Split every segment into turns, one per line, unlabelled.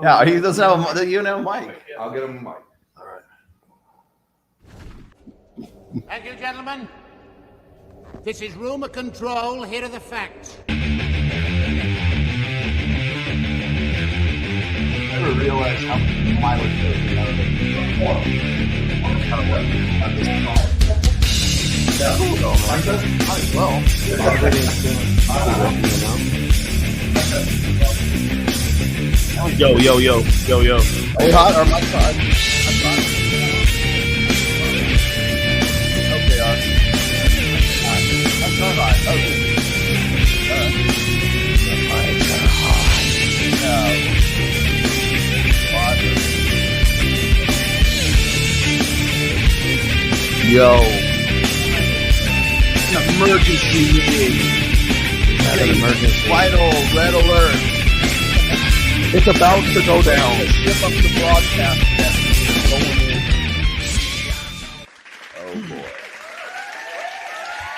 Yeah, he doesn't have a mic.
I'll get him a mic.
All right.
Thank you, gentlemen. This is rumor control. Here are the facts.
I never realized how much mileage goes out of it. Kind of what at this point. Yeah, might as well.
Yo.
Hey, hot or my hot? Okay, that's not hot. Okay. Yo. Emergency meeting.
Emergency.
Vital red alert.
It's about to go down.
Ship up the broadcast. Going in. Oh boy.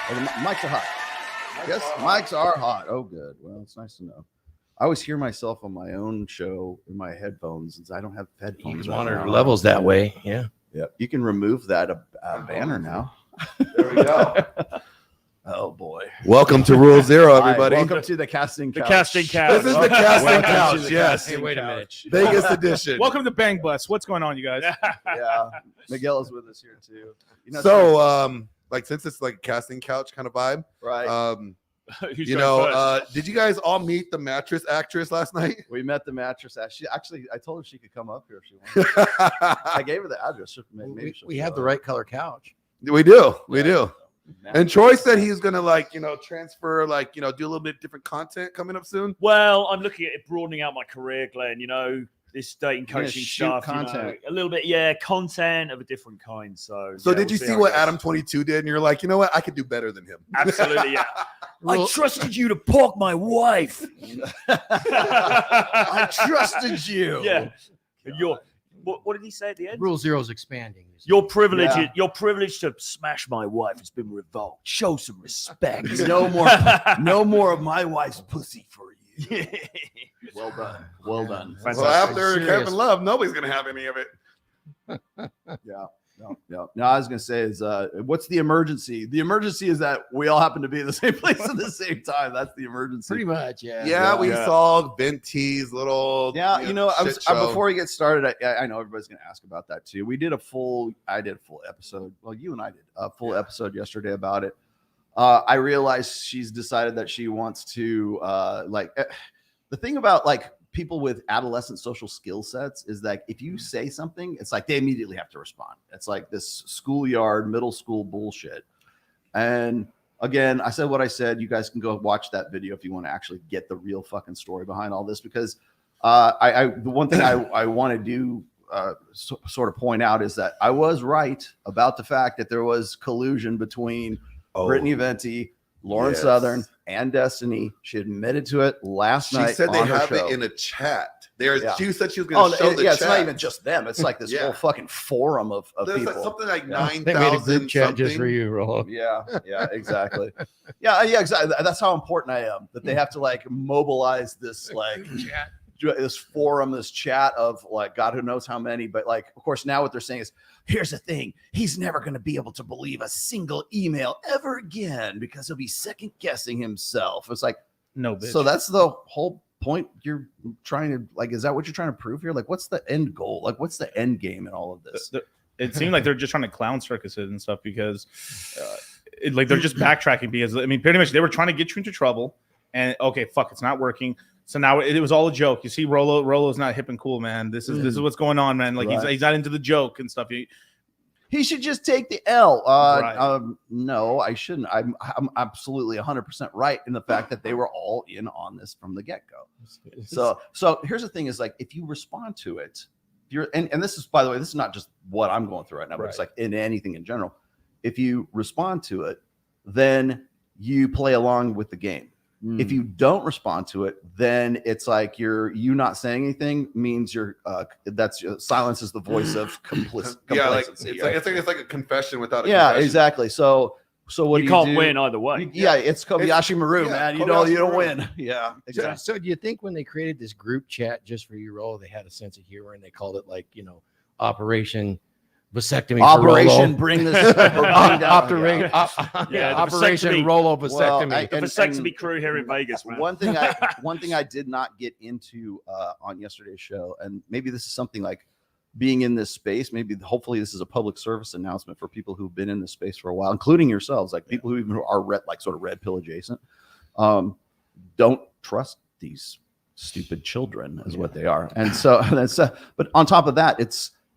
Oh, the mics are hot. Yes, mics are hot. Oh, good. Well, it's nice to know. I always hear myself on my own show in my headphones since I don't have headphones.
You can monitor levels that way. Yeah.
Yep. You can remove that banner now.
There we go.
Oh boy.
Welcome to Rule Zero, everybody.
Welcome to the casting couch.
The casting couch.
This is the casting couch. Yes.
Hey, wait a minute.
Vegas edition.
Welcome to Bang Bus. What's going on, you guys?
Yeah. Miguel is with us here too. You know,
So, like, since it's like a casting couch kind of vibe,
right.
Did you guys all meet the mattress actress last night?
We met the mattress. She actually, I told her she could come up here if she wanted. I gave her the address. Maybe
We have the right color couch.
We do. And Troy said he's gonna transfer, do a little bit different content coming up soon.
Well, I'm looking at it broadening out my career, Glenn. This dating coaching stuff,
content.
a little bit, content of a different kind. So
did you see what Adam 22 did? And you're like, you know what? I could do better than him.
Absolutely, yeah. I trusted you to park my wife.
I trusted you.
Yeah. What did he say at the end?
Rule Zero is expanding.
Your privilege to smash my wife has been revoked. Show some respect.
No more of my wife's pussy for you. Well done.
Well, after Kevin Love, nobody's gonna have any of it.
Yeah. No, I was gonna say is what's the emergency? The emergency is that we all happen to be in the same place at the same time. That's the emergency.
Pretty much, yeah.
Yeah, we saw Venti's little.
Yeah, before we get started, I know everybody's gonna ask about that too. I did a full episode. Well, you and I did a full episode yesterday about it. I realized she's decided that she wants to the thing about people with adolescent social skill sets is that if you say something, it's like they immediately have to respond. It's like this schoolyard, middle school bullshit. And again, I said what I said. You guys can go watch that video if you want to actually get the real fucking story behind all this, because the one thing I want to do sort of point out is that I was right about the fact that there was collusion between Brittany Venti, Lauren Southern, and Destiny. She admitted to it last night.
She said they have it in a chat. She said she was going to show the chat.
It's not even just them. It's like this whole fucking forum of
There's
people.
Something like 9,000.
They made a group chat just for you, Rollo.
Yeah, exactly. yeah, exactly. That's how important I am. That they have to mobilize this
chat.
This forum, this chat of God who knows how many. But of course, now what they're saying is, here's the thing: he's never going to be able to believe a single email ever again because he'll be second guessing himself. It's like,
no, bitch.
So that's the whole point. You're trying to is that what you're trying to prove here? What's the end goal? What's the end game in all of this?
It seemed like they're just trying to clown circuses and stuff because, they're just backtracking because pretty much they were trying to get you into trouble, and okay, fuck, it's not working. So now it was all a joke. You see, Rollo's not hip and cool, man. This is what's going on, man. He's not into the joke and stuff.
He should just take the L.
Right.
No, I shouldn't. I'm absolutely 100% right in the fact that they were all in on this from the get-go. So here's the thing: is if you respond to it, and this is, by the way, this is not just what I'm going through right now, but it's in anything in general. If you respond to it, then you play along with the game. If you don't respond to it, then it's like you not saying anything means silence is the voice of complacency.
It's like a confession without a confession.
Yeah, exactly. So So what
you
do
can't
do?
win either way.
Yeah, it's Kobayashi Maru,
yeah,
man. You
Kobayashi
don't
Maru.
win. Yeah, exactly.
So do you think when they created this group chat just for you, Rollo, they had a sense of humor and they called it like, Operation Vasectomy?
Operation Bring This
Operation
the
Operation
vasectomy.
Rollo
Well,
Vasectomy.
The vasectomy crew here in Vegas, man.
One thing I did not get into on yesterday's show, and maybe this is something like being in this space. Maybe hopefully this is a public service announcement for people who've been in this space for a while, including yourselves, like people who even are sort of red pill adjacent. Don't trust these stupid children, is what they are. And so but on top of that,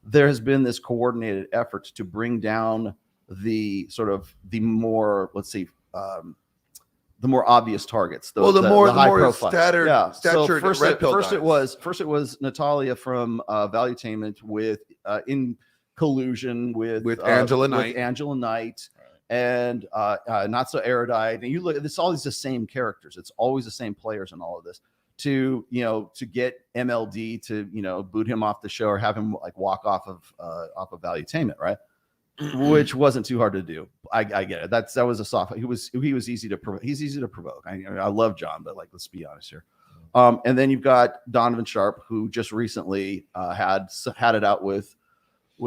there has been this coordinated effort to bring down the more, let's see, the more obvious targets. The
more
high profile.
statured red pill
first
diets.
it was Natalia from Valuetainment with in collusion with
Angela Knight.
Angela Knight. And not so erudite. And you look, it's always the same characters. It's always the same players in all of this. To get MLD to boot him off the show or have him like walk off of Valuetainment, right? Which wasn't too hard to do. I get it. That was a soft. He was easy to provoke. He's easy to provoke. I love John, but let's be honest here. And then you've got Donovan Sharp, who just recently had it out with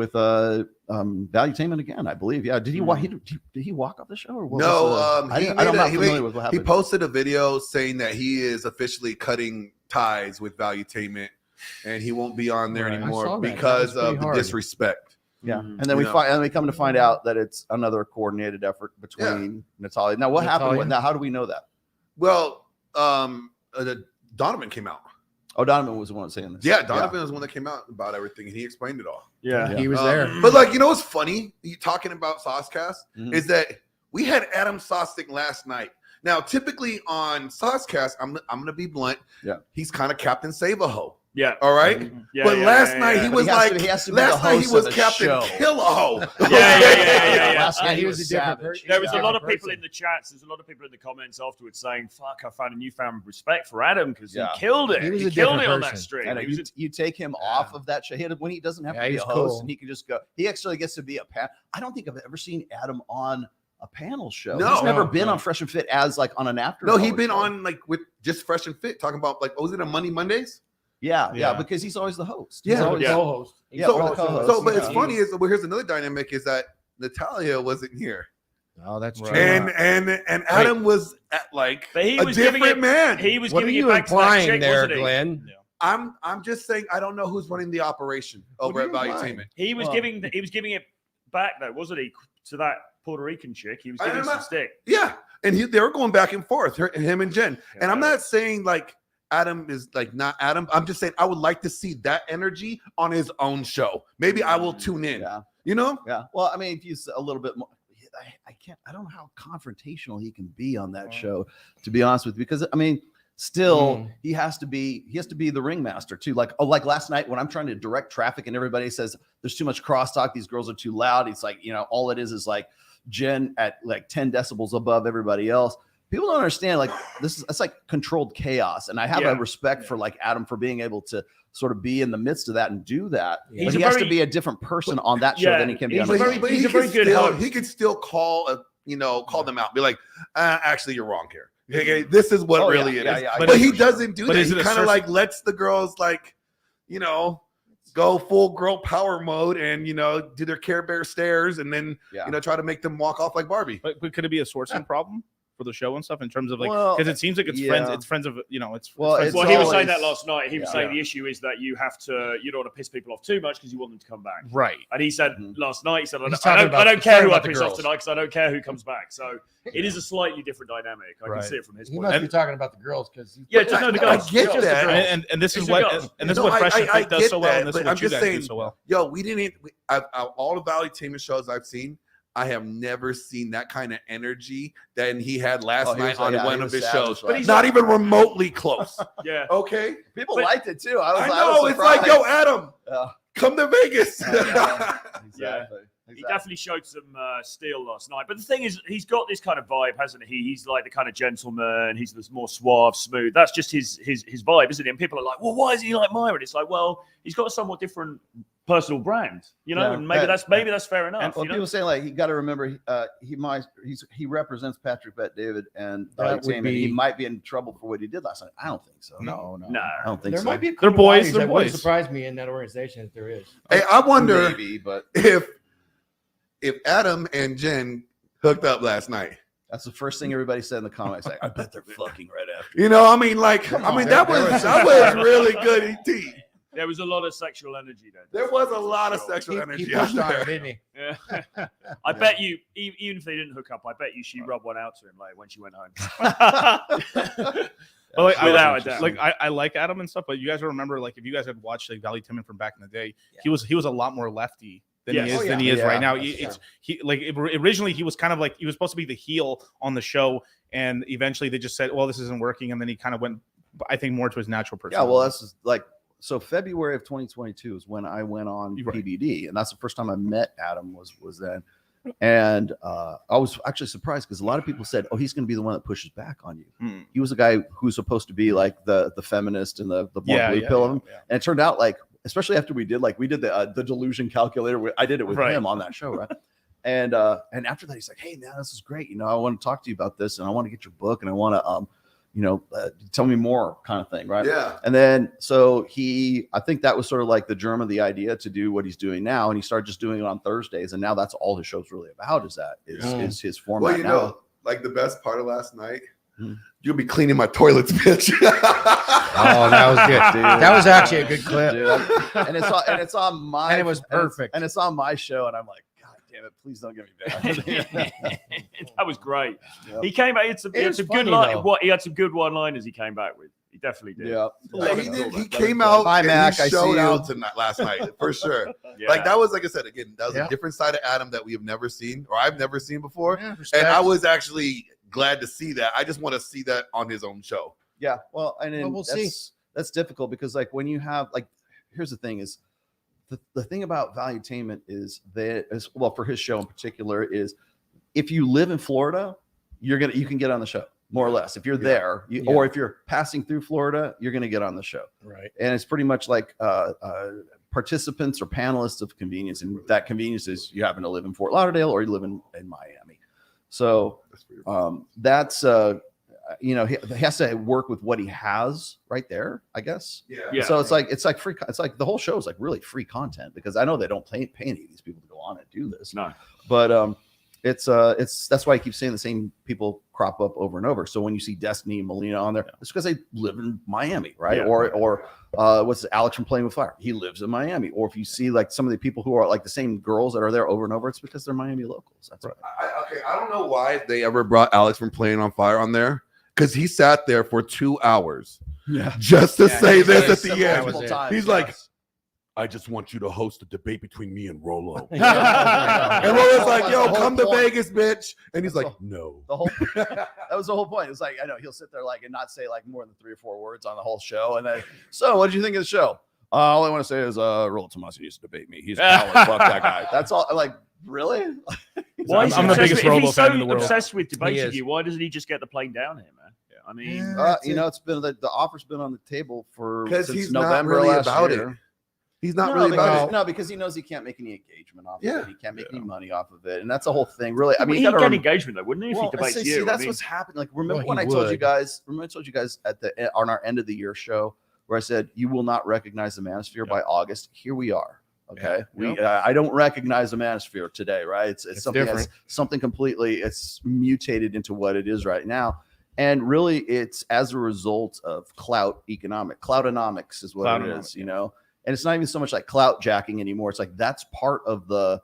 Valuetainment again, I believe. Yeah. Did he walk? Did he walk off the show? Or what I'm not familiar with what happened.
He posted a video saying that he is officially cutting ties with Valuetainment, and he won't be on there anymore because of the disrespect.
Yeah, and then we come to find out that it's another coordinated effort between Natalia. Now, what happened? Now, how do we know that?
Well, Donovan came out.
Oh, Donovan was the one saying this.
Yeah, Donovan was the one that came out about everything, and he explained it all.
Yeah.
He was there.
But what's funny? You talking about Saucecast is that we had Adam Sosnick last night. Now, typically on Saucecast, I'm gonna be blunt.
Yeah,
he's kind of Captain Save-A-Ho.
Yeah.
All right.
Yeah,
but last night he was
last night he was
Captain Kill-A-Ho.
Yeah.
Last night
he was a different person.
There was a lot of people in the chats. There's a lot of people in the comments afterwards saying, "Fuck, I found a newfound respect for Adam because he killed it.
He
killed it on that stream."
And you take him off of that show when he doesn't have to be a host, and he can just go. He actually gets to be a panel. I don't think I've ever seen Adam on a panel show.
No.
He's never been on Fresh and Fit as like on an after.
No, he'd been on with just Fresh and Fit talking about was it on Monday Mondays?
Yeah, because he's always the host.
Yeah.
He's always
co-host.
But it's funny is here's another dynamic is that Natalia wasn't here.
Oh, that's true.
And Adam was at
But he
a
was giving
different man.
He was
What are
giving
you
it back to that
implying
chick,
there,
wasn't he?
Glenn?
Yeah.
I'm just saying I don't know who's running the operation over at Valuetainment.
He was giving it back though, wasn't he? To that Puerto Rican chick. He was giving some stick.
Yeah. And they were going back and forth, him and Jen. And I'm not saying Adam is not Adam. I'm just saying I would like to see that energy on his own show. Maybe I will tune in.
Yeah.
Yeah.
Well, I mean, if he's a little bit more, I don't know how confrontational he can be on that show, to be honest with you, because I mean, still he has to be the ringmaster too. Like last night when I'm trying to direct traffic and everybody says there's too much crosstalk, these girls are too loud. It's like, all it is like Jen at like 10 decibels above everybody else. People don't understand it's like controlled chaos. And I have a respect for like Adam for being able to sort of be in the midst of that and do that.
Yeah.
But he has to be a different person on that show than he can be on the show.
He's a very good host.
He could still call them out, be like, actually, you're wrong here. Okay, this is what really it is.
Yeah,
but he doesn't do that.
is
He
it
kind of lets the girls go full girl power mode and do their Care Bear stares and then try to make them walk off like Barbie.
But could it be a sourcing problem for the show and stuff in terms of because it seems like it's friends of
he was saying that last night. He was saying the issue is that you don't want to piss people off too much because you want them to come back.
Right.
And he said last night,
I
don't care who I piss off tonight because I don't care who comes back. So it is a slightly different dynamic. I can see it from his
He
point.
must be talking about the girls because
just know the guys.
I get that.
And this is what Fresh and Fit does so well, and this is what you guys do so well.
Yo, we didn't. All the Valuetainment shows I've seen, I have never seen that kind of energy that he had last night on one of his shows. But he's not even remotely close.
Yeah.
Okay.
People liked it too.
I know. It's like, yo, Adam, come to Vegas.
Exactly.
He definitely showed some steel last night. But the thing is, he's got this kind of vibe, hasn't he? He's like the kind of gentleman. He's this more suave, smooth. That's just his vibe, isn't it? And people are like, well, why is he like Myron? It's like, well, he's got a somewhat different personal brand, you know,
Yeah,
and maybe that's fair enough.
Well,
You know?
people say like you got to remember he represents Patrick Bet David and
That would
he
be-
might be in trouble for what he did last night. I don't think so.
No.
I don't think
There
so.
might be a
They're
couple
boys,
bodies
they're
that wouldn't
boys.
surprise me in that organization if there is.
Hey, I wonder
Maybe, but
if Adam and Jen hooked up last night.
that's the first thing everybody said in the comments. Like, I bet they're fucking right after.
You know, I mean, like,
Come
I mean,
on,
that
there
was really good ET.
There was a lot of sexual energy there.
There was a lot of sexual
He
energy
pushed
out
on her,
there.
didn't he?
Yeah. I bet you, even if they didn't hook up, I bet you she rubbed one out to him like when she went home.
But like,
Without a doubt.
like I like Adam and stuff, but you guys remember, like, if you guys had watched like Valuetainment from back in the day, he was a lot more lefty than
Yes.
he is
Oh,
than
yeah.
he is
Yeah,
right now.
that's
It's originally he was kind of like he was supposed to be the heel on the show, and eventually they just said, well, this isn't working, and then he kind of went, I think, more to his natural person.
Yeah, well, that's just like so. February of 2022 is when I went on
Right.
PBD, and that's the first time I met Adam. Was then, and I was actually surprised because a lot of people said, "Oh, he's going to be the one that pushes back on you."
Hmm.
He was a guy who's supposed to be like the feminist and the more blue pill of him, and it turned out like, especially after we did the Delusion calculator. I did it with
Right.
him on that show, right? And after that, he's like, "Hey, man, this is great. You know, I want to talk to you about this, and I want to get your book, and I want to tell me more," kind of thing, right?
Yeah.
And then so I think that was sort of like the germ of the idea to do what he's doing now, and he started just doing it on Thursdays, and now that's all his show's really about. Is his format
Well, you
now?
know, like the best part of last night,
Hmm.
you'll be cleaning my toilets, bitch.
Oh, that was good.
Dude.
That was actually a good clip.
Dude, and it's on my
And it was perfect.
and it's on my show, and I'm like, God damn it, please don't get me back.
That was great.
Yep.
He came out. He had some
was
good
funny,
line.
though.
What he had some good one-liners. He came back with. He definitely did.
Yeah,
Like, he came out
Hi,
and
Mac,
he
I see
showed
you.
out tonight, last night, for sure.
Yeah.
Like, that was, like I said, again, that was
Yeah.
a different side of Adam that we have never seen, or I've never seen before.
Yeah,
And
respect.
I was actually glad to see that. I just want to see that on his own show.
Yeah, well, and then
Well, we'll see.
that's difficult because like when you have like, here's the thing is the thing about Valuetainment is that for his show in particular is if you live in Florida, you can get on the show more or less. If you're there, or if you're passing through Florida, you're gonna get on the show.
Right.
And it's pretty much like participants or panelists of convenience, and that convenience is you happen to live in Fort Lauderdale or you live in Miami. So that's he has to work with what he has right there, I guess.
Yeah.
So it's like free. It's like the whole show is like really free content because I know they don't pay any of these people to go on and do this.
No.
But it's that's why I keep saying the same people crop up over and over. So when you see Destiny and Melina on there, it's because they live in Miami, right?
Yeah.
Or what's Alex from Playing with Fire? He lives in Miami. Or if you see like some of the people who are like the same girls that are there over and over, it's because they're Miami locals. That's right.
I don't know why they ever brought Alex from Playing on Fire on there, because he sat there for 2 hours
Yeah.
just to say
he
this
did.
at the
That
end.
was it.
He's like, I just want you to host a debate between me and Rollo.
Yeah.
And Rollo's like, yo,
The whole
come to
point.
Vegas, bitch. And he's
That's
like, no.
The whole that was the whole point. It's like I know he'll sit there like and not say like more than 3 or 4 words on the whole show. And then, so what did you think of the show? All I want to say is Rollo Tomassi used to debate me. He's a coward. Fuck that guy. That's all. Like, really?
Why is
I'm
he
the biggest
obsessed with- if
Rollo
he's
fan
so
in the world.
obsessed with debating
is.
you, why doesn't he just get the plane down here, man? I mean,
It's been the offer's been on the table for
'Cause
since
he's not
November
really
last
about
year.
it. He's not
No,
really
because,
about it.
No, because he knows he can't make any engagement off of
Yeah.
it. He can't make any money off of it, and that's the whole thing. Really, I mean,
he'd
you gotta
get
rem-
engagement though, wouldn't he? If
Well,
he debates
see,
you,
that's
I mean,
what's happened. Like, remember
Well,
when
he
I told you
would.
guys? Remember I told you guys on our end of the year show where I said you will not recognize the manosphere by August. Here we are. Okay, I don't recognize the manosphere today. Right? It's something
different.
that's something completely. It's mutated into what it is right now. And really, it's as a result of cloutonomics is what it is, you know. And it's not even so much like clout jacking anymore. It's like that's part of the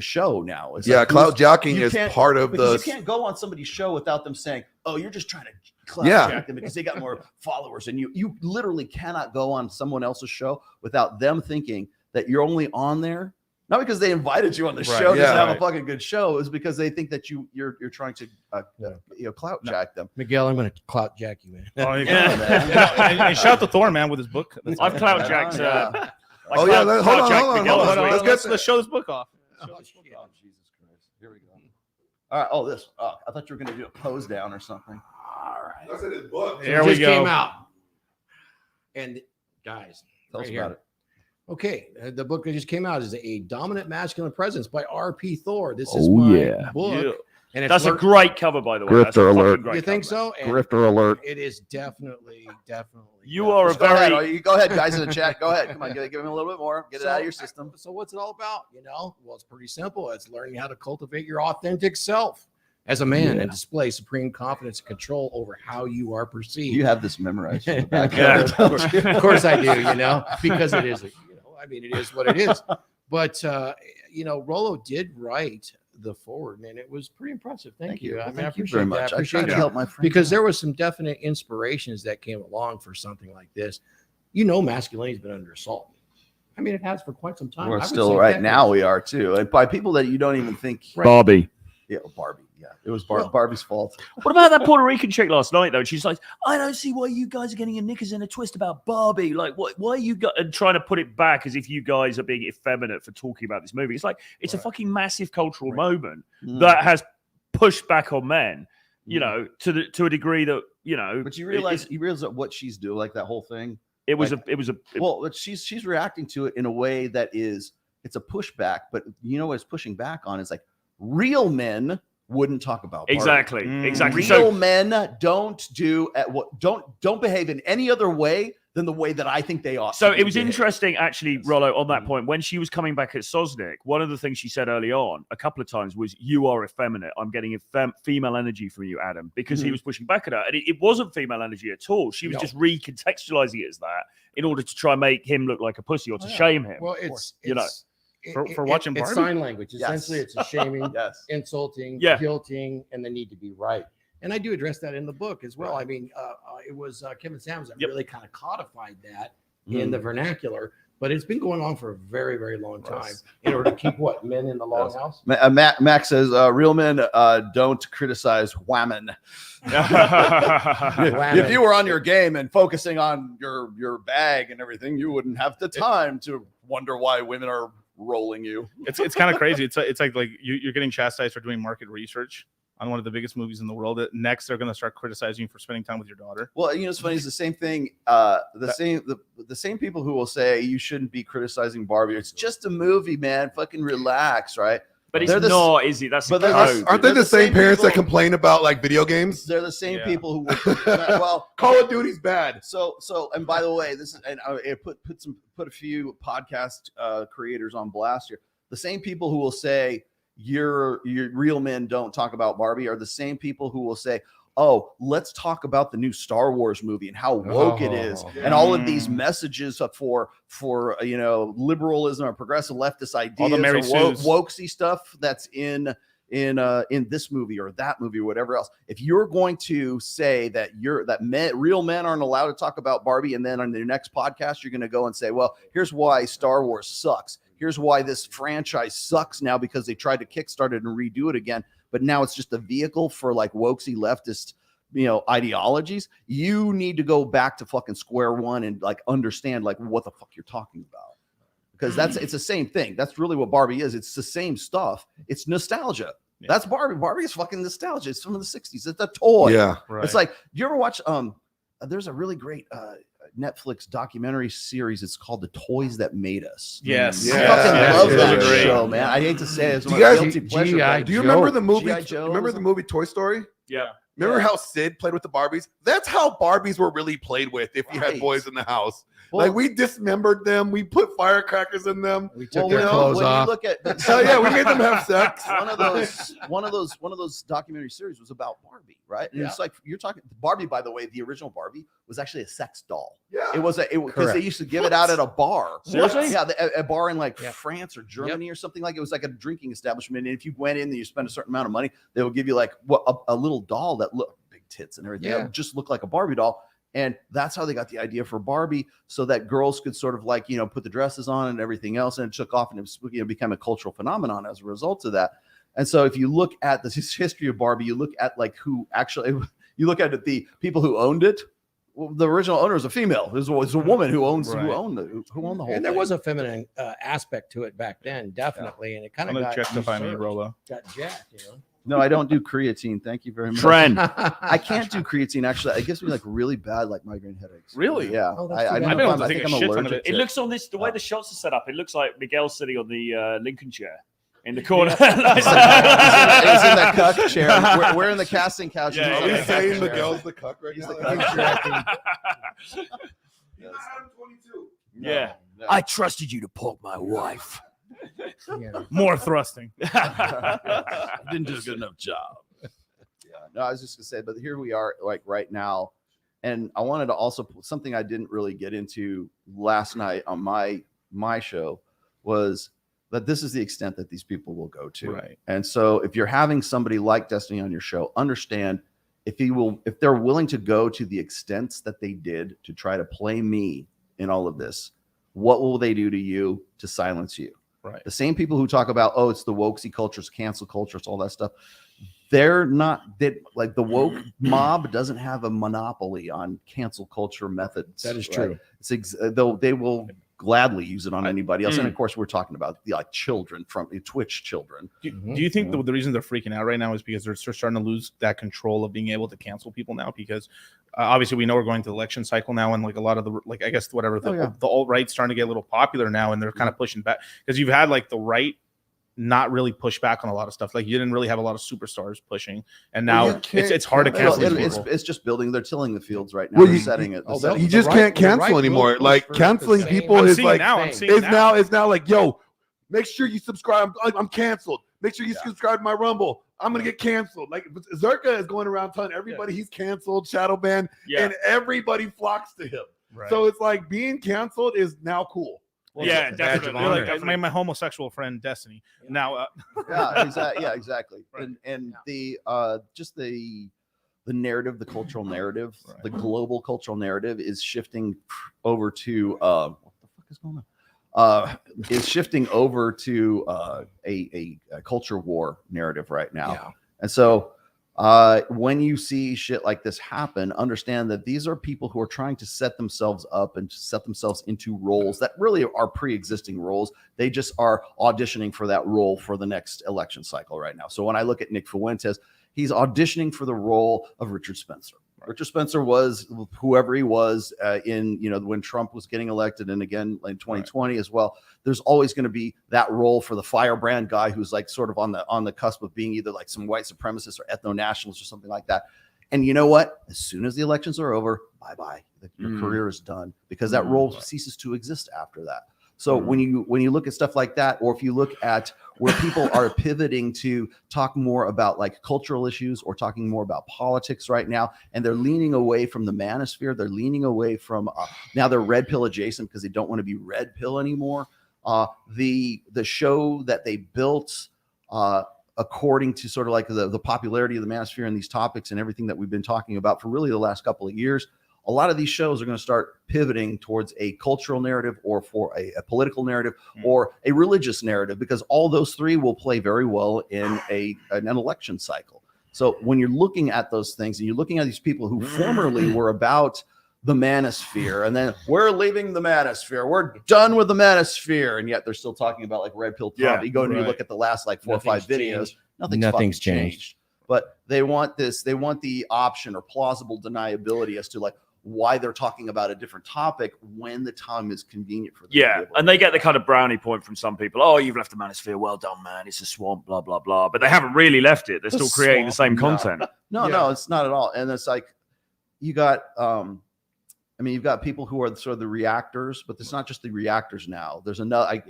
show now. It's
Yeah,
like,
clout jacking
you
is
can't-
part of
because
the.
you can't go on somebody's show without them saying, "Oh, you're just trying to clout
Yeah.
jack them because they got more followers." And you literally cannot go on someone else's show without them thinking that you're only on there. Not because they invited you on the
Right,
show just
yeah,
to have
right.
a fucking good show, is because they think that you're trying to clout jack them.
Miguel, I'm going to clout jack you, man.
Oh, you
Yeah.
and shout out to Thor, man, with his book. That's
I've clout jacked.
Yeah.
I
Oh, yeah,
clout-
hold on,
clout jacked
hold on,
Miguel
hold
this
on.
week.
Let's get
let's show this book off.
Oh, Jesus Christ. Here we go. All right. Oh, this. Oh, I thought you were going to do a pose down or something. All right.
That's in his book.
Here
It
we
just
go.
came out. And guys,
Tell us
right
about
here.
it.
Okay, the book that just came out is A Dominant Masculine Presence by R.P. Thor. This is my book.
Yeah.
And it's
That's a great cover, by the way.
Grifter
That's a fucking
alert.
great
You think
cover.
so? And
Grifter alert.
it is definitely.
You are a
Just go ahead.
very
You go ahead, guys in the chat. Go ahead. Come on, give him a little bit more. Get it out of your system.
So what's it all about? Well, it's pretty simple. It's learning how to cultivate your authentic self as a man and display supreme confidence and control over how you are perceived.
You have this memorized.
Of course I do, because it is, it is what it is. But, Rollo did write the forward, and it was pretty impressive. Thank you. I
Thank you
appreciate
very
that.
much. I
appreciate
tried to
that.
help my friend
Because
out.
there was some definite inspirations that came along for something like this. Masculinity's been under assault. It has for quite some time.
We're
I would
still
say
right
decades.
now. We are too, and by people that you don't even think.
Right.
Barbie.
Yeah, Barbie. Yeah, it was Barbie's fault.
What about that Puerto Rican chick last night, though? She's like, I don't see why you guys are getting your knickers in a twist about Barbie. Like, why are you and trying to put it back as if you guys are being effeminate for talking about this movie? It's like, it's a fucking massive cultural moment that has pushed back on men, to a degree that,
But you realize that what she's doing, like that whole thing.
Well,
she's reacting to it in a way that it's a pushback, but what it's pushing back on is like real men wouldn't talk about Barbie.
Exactly.
Real men don't behave in any other way than the way that I think they ought.
So
to
it was
behave.
interesting, actually, Rollo, on that point, when she was coming back at Sosnick, one of the things she said early on a couple of times was, you are effeminate. I'm getting female energy from you, Adam, because he was pushing back at her. And it wasn't female energy at all. She was just recontextualizing it as that in order to try and make him look like a pussy or to shame him.
Well, it's
for watching
it's
Barbie?
sign language. Essentially, it's a shaming,
Yes.
insulting, guilting, and the need to be right. And I do address that in the book as well. It was Kevin Samuels that really kind of codified that in the vernacular, but it's been going on for a very, very long time in order to keep men in the longhouse.
Max says, real men don't criticize women. If you were on your game and focusing on your bag and everything, you wouldn't have the time to wonder why women are rolling you.
It's kind of crazy. It's like you're getting chastised for doing market research on one of the biggest movies in the world. Next, they're going to start criticizing you for spending time with your daughter.
Well, it's funny. It's the same thing. The same people who will say you shouldn't be criticizing Barbie. It's just a movie, man. Fucking relax, right?
But it's not, is it? That's
but
the code.
Aren't they the same parents that complain about like video games?
They're the same
Yeah.
people who well,
Call of Duty's bad.
So, and by the way, this is, and I put a few podcast creators on blast here. The same people who will say your real men don't talk about Barbie are the same people who will say, oh, let's talk about the new Star Wars movie and how woke it is, and all of these messages for liberalism or progressive leftist ideas,
the Mary
or
Sues.
wokesy stuff that's in this movie or that movie or whatever else. If you're going to say that real men aren't allowed to talk about Barbie, and then on your next podcast you're going to go and say, well, here's why Star Wars sucks. Here's why this franchise sucks now, because they tried to kickstart it and redo it again, but now it's just a vehicle for like wokesy leftist, ideologies. You need to go back to fucking square one and like understand like what the fuck you're talking about. Because it's the same thing. That's really what Barbie is. It's the same stuff. It's nostalgia. Yeah. That's Barbie. Barbie is fucking nostalgia. It's from the 60s. It's a toy.
Yeah.
Right.
It's like, do you ever watch there's a really great Netflix documentary series. It's called The Toys That Made Us.
Yes.
I
Yeah.
fucking love
Yeah.
that
Yeah.
show, man. I hate to say it. It's
Do
my
you guys-
guilty pleasure.
G.I.
but-
Do you remember the movie?
G.I. Joe
Remember the movie Toy Story?
Yeah.
Remember how Sid played with the Barbies? That's how Barbies were really played with if you had
Right.
boys in the house.
Well,
Like we dismembered them, we put firecrackers in them.
We took
well,
their
when
clothes
you
off.
look at
Hell yeah, we made them have sex.
one of those documentary series was about Barbie, right? And it's like you're talking Barbie. By the way, the original Barbie was actually a sex doll.
Yeah.
It was because
Correct.
they used to give it out at a bar.
Seriously?
Yeah, a bar in like
Yeah.
France or Germany or something like. It was like a drinking establishment, and if you went in and you spent a certain amount of money, they would give you like a little doll that looked big tits and everything.
Yeah.
That would just look like a Barbie doll. And that's how they got the idea for Barbie, so that girls could sort of like, put the dresses on and everything else. And it took off and it was, became a cultural phenomenon as a result of that. And so if you look at the history of Barbie, you look at like who actually, you look at the people who owned it. Well, the original owner was a female. It was a woman who owned
Right.
who owned the whole
And there
thing.
was a feminine aspect to it back then, definitely. And it kind
I'm
of
gonna
got
justify me,
usurped,
Rollo.
got jacked,
No, I don't do creatine. Thank you very much.
Friend.
I can't do creatine. Actually, it gives me like really bad like migraine headaches.
Really?
Yeah.
Oh, that's too
I
bad.
don't
I've
know
been
if
able to take
I'm
a shit ton of
allergic
it.
to
It looks on this, the way the shots are set up, it looks like Miguel sitting on the Lincoln chair in the corner.
He's in the cuck chair. We're in the casting couch.
Yeah,
Are
He's
we
in the
saying
cuck chair.
Miguel's the cuck right
He's
now?
the cuck chair.
He's not Adam 22.
Yeah.
No.
I trusted you to poke my wife.
Yeah.
More thrusting.
Didn't do a good enough job. Yeah. No, I was just gonna say, but here we are, like right now, and I wanted to also put something I didn't really get into last night on my show was that this is the extent that these people will go to.
Right.
And so if you're having somebody like Destiny on your show, understand if they're willing to go to the extents that they did to try to play me in all of this, what will they do to you to silence you?
Right.
The same people who talk about, oh, it's the wokesy cultures, cancel cultures, all that stuff. They're not that like the woke mob doesn't have a monopoly on cancel culture methods.
That is
right?
true.
It's they will gladly use it on anybody else. And of course, we're talking about like children from Twitch children.
Do you think the reason they're freaking out right now is because they're starting to lose that control of being able to cancel people now? Because obviously we know we're going to the election cycle now, and like a lot of the I guess whatever the alt-right's starting to get a little popular now, and they're kind of pushing back because you've had like the right not really push back on a lot of stuff. Like you didn't really have a lot of superstars pushing, and now it's hard to cancel.
It's just building. They're tilling the fields right now.
Well,
they're setting it.
You just can't cancel anymore. Like canceling people is like is now like, yo, make sure you subscribe. I'm canceled. Make sure you subscribe to my Rumble. I'm gonna get canceled. Like Zerka is going around telling everybody he's canceled, shadow ban, and everybody flocks to him.
Right.
So it's like being canceled is now cool.
Well, yeah, definitely. Like my homosexual friend Destiny. Now,
exactly. Right. And the just the narrative, the cultural narrative, the global cultural narrative is shifting over to what the fuck is going on? Is shifting over to a culture war narrative right now, and so. When you see shit like this happen, understand that these are people who are trying to set themselves up and set themselves into roles that really are pre-existing roles. They just are auditioning for that role for the next election cycle right now. So when I look at Nick Fuentes, he's auditioning for the role of Richard Spencer. Richard Spencer was whoever he was in, when Trump was getting elected, and again in 2020 as well. There's always going to be that role for the firebrand guy who's like sort of on the cusp of being either like some white supremacist or ethno-nationalist or something like that. And you know what? As soon as the elections are over, bye-bye. Your career is done because that role ceases to exist after that. So when you look at stuff like that, or if you look at where people are pivoting to talk more about like cultural issues or talking more about politics right now, and they're leaning away from the manosphere, they're leaning away from now they're red pill adjacent because they don't want to be red pill anymore. The show that they built according to sort of like the popularity of the manosphere and these topics and everything that we've been talking about for really the last couple of years, a lot of these shows are going to start pivoting towards a cultural narrative or for a political narrative or a religious narrative, because all those three will play very well in an election cycle. So when you're looking at those things and you're looking at these people who formerly were about the manosphere, and then we're leaving the manosphere, we're done with the manosphere, and yet they're still talking about like red pill Trump. You go and you look at the last like 4 or 5 videos, nothing's changed. But they want the option or plausible deniability as to like why they're talking about a different topic when the time is convenient for them.
Yeah, and they get the kind of brownie point from some people. Oh, you've left the manosphere. Well done, man. It's a swamp, blah, blah, blah. But they haven't really left it. They're still creating the same content.
No, it's not at all. And it's like you got you've got people who are sort of the reactors, but it's not just the reactors now. There's another,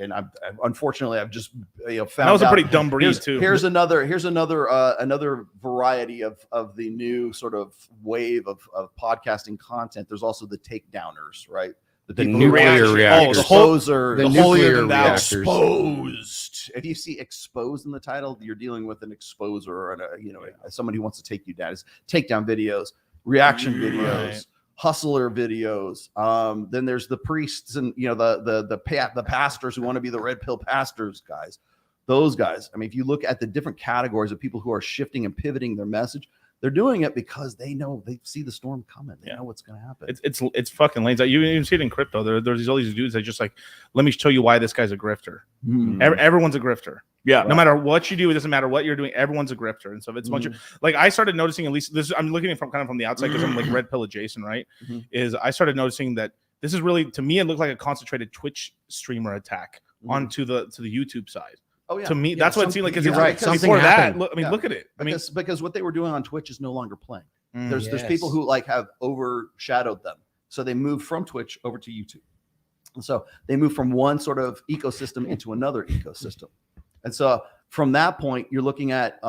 unfortunately, I've just found
that was
out,
a pretty dumb breed too.
Here's another variety of the new sort of wave of podcasting content. There's also the takedowners, right?
The nuclear reactors.
The
nuclear reactors.
Exposed. If you see exposed in the title, you're dealing with an exposer and somebody who wants to take you down. It's takedown videos, reaction videos. Hustler videos. Then there's the priests and the pastors who want to be the red pill pastors guys. Those guys. I mean, if you look at the different categories of people who are shifting and pivoting their message, They're doing it because they see the storm coming. They know what's going to happen.
It's fucking lanes. You even see it in crypto. There's all these dudes that just like, let me show you why this guy's a grifter. Everyone's a grifter.
Yeah.
No matter what you do, it doesn't matter what you're doing. Everyone's a grifter. And so it's much like I started noticing, at least this, I'm looking at it from kind of from the outside because I'm like red pill adjacent, right? Is I started noticing that this is really, to me, it looked like a concentrated Twitch streamer attack onto the YouTube side.
Oh yeah.
To me, that's what it seemed like.
You're right.
Before that, look at it.
Because what they were doing on Twitch is no longer playing. There's people who like have overshadowed them, so they moved from Twitch over to YouTube. And so they moved from one sort of ecosystem into another ecosystem. And so from that point, you're looking at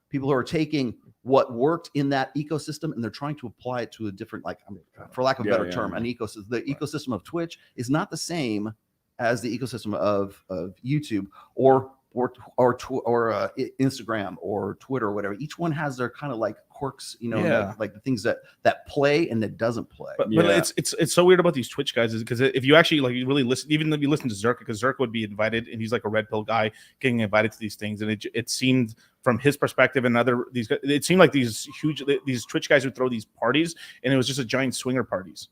people who are taking what worked in that ecosystem and they're trying to apply it to a different, like, for lack of a better term, an ecosystem. The ecosystem of Twitch is not the same as the ecosystem of YouTube or Instagram or Twitter or whatever. Each one has their kind of like quirks, like the things that play and that doesn't play.
But it's so weird about these Twitch guys is because if you actually like you really listen, even if you listen to Zerka, because Zerka would be invited and he's like a red pill guy getting invited to these things, and it seemed from his perspective and it seemed like these Twitch guys would throw these parties and it was just a giant swinger parties.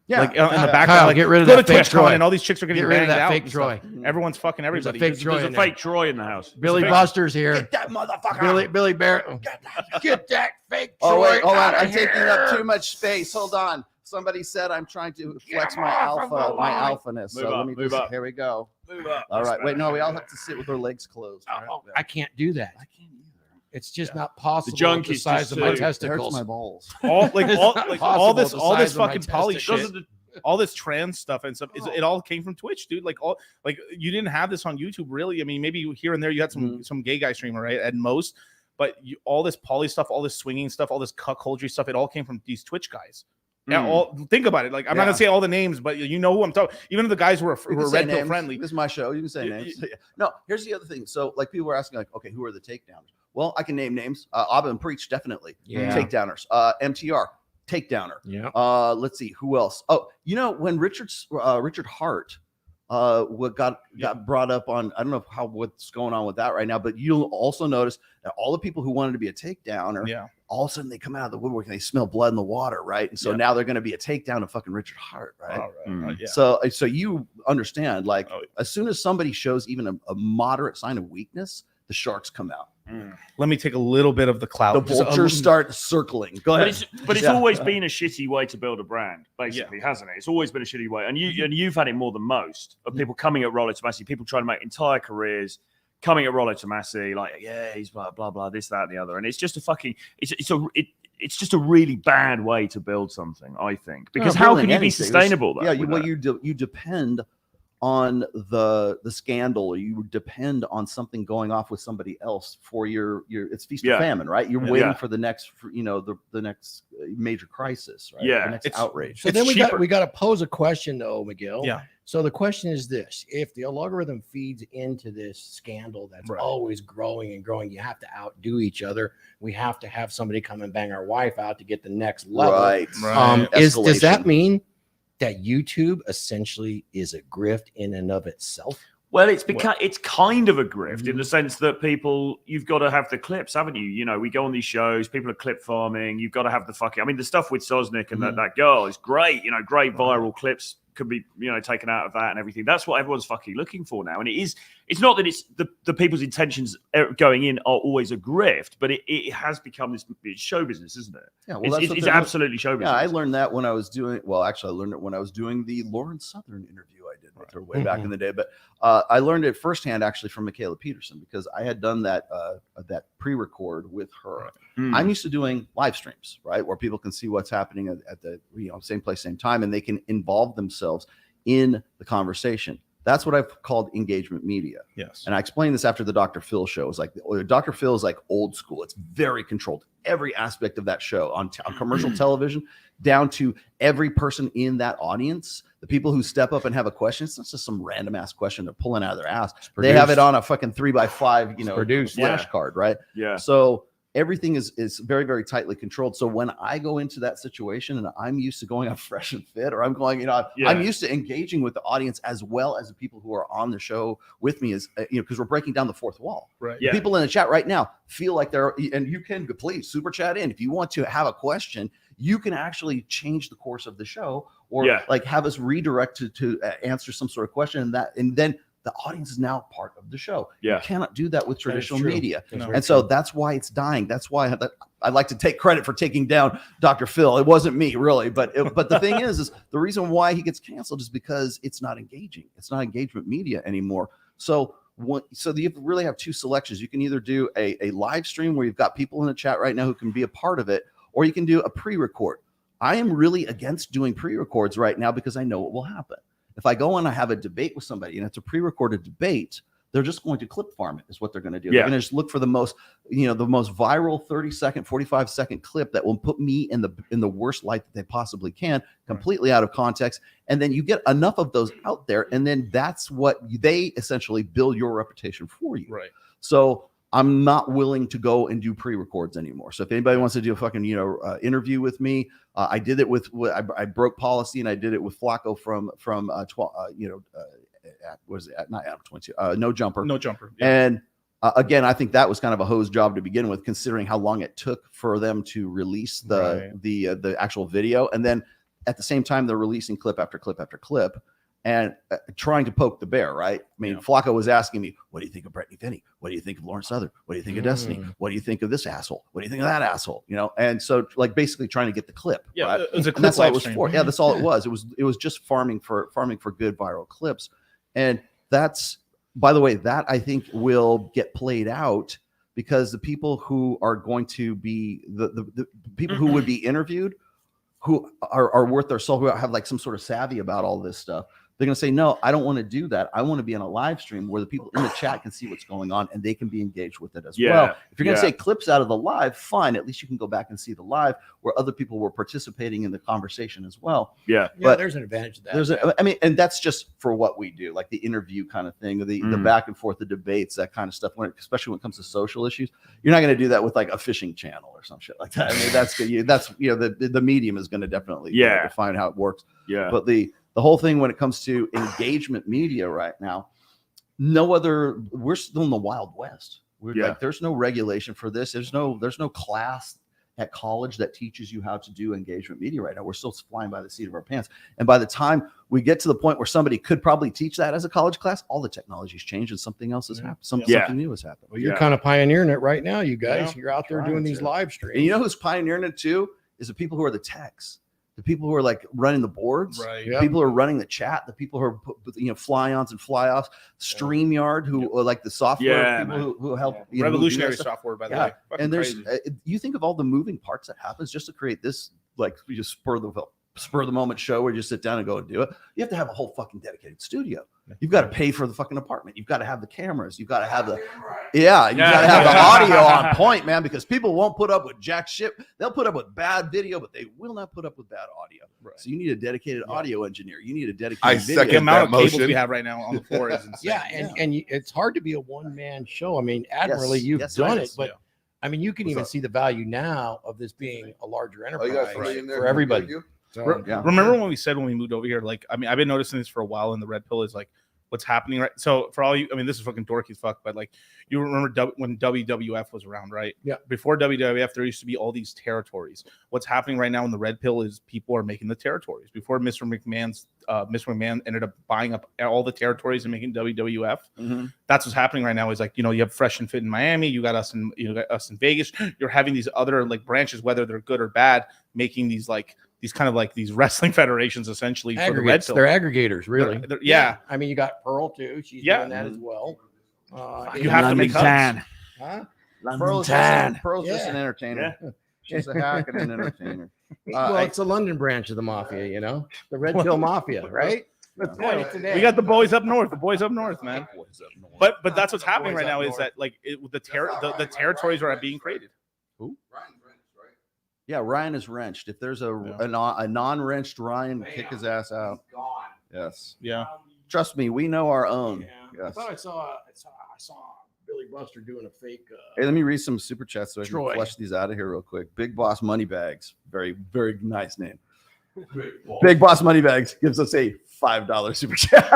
Yeah,
like in the background, like
get rid of
go
that
to
fake Troy,
and all these chicks are getting
rid of that
out.
Fake Troy.
Everyone's fucking everybody.
There's
There's a fake Troy in the house.
Billy Buster's here.
Get that motherfucker.
Billy Bear. Get that fake Troy.
Oh wait, hold on. I'm
here.
taking up too much space. Hold on. Somebody said I'm trying to flex my alphaness. So let me
move up.
Here we go.
Move up.
All right. Wait, no, we all have to sit with our legs closed. Right?
I can't do that. I can't either. It's just not possible.
The junk
the
is
size
just
of my
It hurts
testicles.
my balls.
all this fucking poly shit.
testicles.
All this trans stuff and stuff, it all came from Twitch, dude. Like you didn't have this on YouTube, really. I mean, maybe here and there you had some gay guy streamer, right? At most, but all this poly stuff, all this swinging stuff, all this cuckoldry stuff, it all came from these Twitch guys. Yeah, think about it. Like I'm not gonna say all the names, but you know who I'm talking. Even the guys who are red pill friendly.
This is my show. You can say names. No, here's the other thing. So like people were asking, like, okay, who are the takedowners? Well, I can name names. Abba and Preach, definitely. Takedowners. MTR. Takedowner.
Yeah.
Let's see who else. Oh, when Richard Hart got brought up on, I don't know what's going on with that right now, but you'll also notice that all the people who wanted to be a takedowner, all of a sudden they come out of the woodwork and they smell blood in the water, right? And so now they're going to be a takedown of fucking Richard Hart, right? So you understand, like, as soon as somebody shows even a moderate sign of weakness, the sharks come out.
Let me take a little bit of the clout.
The vultures start circling. Go ahead.
But it's always been a shitty way to build a brand, basically, hasn't it? It's always been a shitty way. And you've had it more than most of people coming at Rollo Tomassi, people trying to make entire careers coming at Rollo Tomassi, like, he's blah, blah, blah, this, that, and the other. And it's just a fucking, it's just a really bad way to build something, I think. Because how can you be sustainable, though?
You depend on the scandal, or you depend on something going off with somebody else for your it's feast or famine, right? You're waiting for the next, the next major crisis, right? The next outrage.
So then we got to pose a question though, McGill. Yeah. So the question is this: if the algorithm feeds into this scandal that's always growing and growing, you have to outdo each other. We have to have somebody come and bang our wife out to get the next level.
Right.
Does that mean that YouTube essentially is a grift in and of itself?
Well, it's kind of a grift in the sense that you've got to have the clips, haven't you? We go on these shows, people are clip farming. You've got to have the stuff with Sosnick and that girl is great. Great viral clips could be, taken out of that and everything. That's what everyone's fucking looking for now. And it's not that it's the people's intentions going in are always a grift, but it has become this show business, isn't it? Yeah, well, it's absolutely show business.
Yeah, I learned that when I was doing, I learned it when I was doing the Lauren Southern interview I did with her way back in the day. But I learned it firsthand actually from Michaela Peterson, because I had done that pre-record with her. I'm used to doing live streams, right, where people can see what's happening at the same place, same time, and they can involve themselves in the conversation. That's what I've called engagement media.
Yes.
And I explained this after the Dr. Phil show. It was like Dr. Phil is like old school. It's very controlled. Every aspect of that show on commercial television, down to every person in that audience, the people who step up and have a question. It's not just some random ass question they're pulling out of their ass. They have it on a fucking 3x5, flashcard, right?
Yeah.
So everything is very, very tightly controlled. So when I go into that situation and I'm used to going on Fresh and Fit, or I'm going, I'm used to engaging with the audience as well as the people who are on the show with me, as because we're breaking down the fourth wall.
Right.
The people in the chat right now feel like they're, and you can please super chat in if you want to have a question. You can actually change the course of the show, or like have us redirect to answer some sort of question, and then the audience is now part of the show. You cannot do that with traditional media. And so that's why it's dying. That's why I'd like to take credit for taking down Dr. Phil. It wasn't me, really. But the thing is the reason why he gets canceled is because it's not engaging. It's not engagement media anymore. So you really have two selections. You can either do a live stream where you've got people in the chat right now who can be a part of it, or you can do a pre-record. I am really against doing pre-records right now because I know what will happen. If I go and I have a debate with somebody and it's a pre-recorded debate, they're just going to clip farm it is what they're going to do. They're going to just look for the most viral 30-second, 45-second clip that will put me in the worst light that they possibly can, completely out of context. And then you get enough of those out there, and then that's what they essentially build your reputation for you.
Right.
So I'm not willing to go and do pre-records anymore. So if anybody wants to do a fucking interview with me, I did it with I broke policy, and I did it with Flacco from was it not Adam 22 No Jumper. And again, I think that was kind of a hose job to begin with, considering how long it took for them to release the actual video, and then at the same time they're releasing clip after clip after clip. And trying to poke the bear, right? I mean, Flacco was asking me, what do you think of Brittany Finney? What do you think of Lawrence Southern? What do you think of Destiny? What do you think of this asshole? What do you think of that asshole? And so like basically trying to get the clip.
Yeah,
right?
It was a clip.
And that's all it was for. Yeah, that's all it was. It was just farming for good viral clips. And that's, by the way, that I think will get played out because the people who are going to be the people who would be interviewed, who are worth their soul, who have like some sort of savvy about all this stuff, they're going to say, no, I don't want to do that. I want to be on a live stream where the people in the chat can see what's going on and they can be engaged with it as well. If you're going to say clips out of the live, fine. At least you can go back and see the live where other people were participating in the conversation as well. But
there's an advantage to that.
And that's just for what we do, like the interview kind of thing, the back and forth, the debates, that kind of stuff. Especially when it comes to social issues, you're not going to do that with like a fishing channel or some shit like that. I mean, the medium is going to definitely define how it works. But the whole thing when it comes to engagement media right now, we're still in the Wild West. Like, there's no regulation for this. There's no class at college that teaches you how to do engagement media right now. We're still flying by the seat of our pants. And by the time we get to the point where somebody could probably teach that as a college class, all the technology's changed and something else has happened. Something new has happened.
Well, you're kind of pioneering it right now, you guys. You're out there doing these live streams.
And you know who's pioneering it too? Is the people who are the techs. The people who are like running the boards, the people who are running the chat, the people who are fly-ons and fly-offs, StreamYard, who are like the software people who help.
Revolutionary software, by the way.
And there's you think of all the moving parts that happens just to create this, like, you just spur of the moment show where you just sit down and go and do it. You have to have a whole fucking dedicated studio. You've got to pay for the fucking apartment. You've got to have the cameras. You've got to have you got to have the audio on point, man, because people won't put up with jack shit. They'll put up with bad video, but they will not put up with bad audio. So you need a dedicated audio engineer. You need a dedicated video.
The amount of cables we have right now on the floor is insane.
And it's hard to be a one-man show. I mean, admirably, you've done it, but I mean, you can even see the value now of this being a larger enterprise for everybody.
So, remember when we said when we moved over here, like, I mean, I've been noticing this for a while, and the red pill is like what's happening, right? So for all you, I mean, this is fucking dorky as fuck, but like, you remember when WWF was around, right? Yeah. Before WWF, there used to be all these territories. What's happening right now in the red pill is people are making the territories. Before Mr. McMahon ended up buying up all the territories and making WWF. That's what's happening right now. Is like, you have Fresh and Fit in Miami, you got us in Vegas. You're having these other like branches, whether they're good or bad, making these kind of like these wrestling federations essentially for the red pill.
They're aggregators, really.
Yeah.
I mean, you got Pearl too. She's doing that as well.
You have to make
tan. Pearl's just an entertainer. She's a hack and an entertainer.
Well, it's a London branch of the mafia, the Red Pill Mafia, right? Let's point it today.
We got the boys up north. The boys up north, man. But that's what's happening right now is that like the territories are being created.
Who? Yeah, Ryan is wrenched. If there's a non-wrenched Ryan, kick his ass out.
He's gone.
Yes.
Yeah.
Trust me, we know our own.
Yeah.
Yes.
I thought I saw
Billy Buster doing a fake.
Hey, let me read some super chats so I
Troy.
can flush these out of here real quick. Big Boss Moneybags, very very nice name. Big Boss Moneybags gives us a $5 super chat.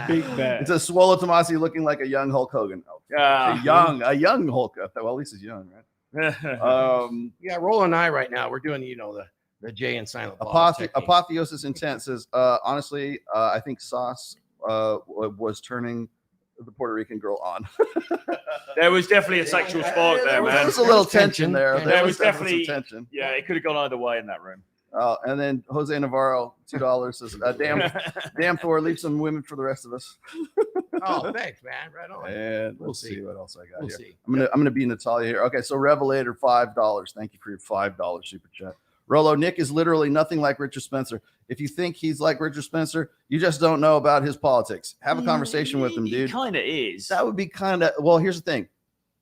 Big bag.
It's a Swallow Tomassi looking like a young Hulk Hogan. A young Hulk. Well, at least he's young, right?
Yeah, Rollo and I right now we're doing the Jay and Silent Bob technique.
Apotheosis Intent says, honestly, I think Sauce was turning the Puerto Rican girl on.
There was definitely a sexual spark there, man.
There was a little tension there.
There was definitely
some tension.
Yeah, it could have gone either way in that room.
And then Jose Navarro, $2 says, damn Thor, leave some women for the rest of us.
Oh, thanks, man. Right on.
And
We'll
let's see
see
what else I got
We'll
here.
see.
I'm gonna be Natalia here. Okay, so Revelator, $5. Thank you for your $5 super chat. Rollo, Nick is literally nothing like Richard Spencer. If you think he's like Richard Spencer, you just don't know about his politics. Have a conversation with him, dude.
He kind of is.
That would be kind of, well, here's the thing.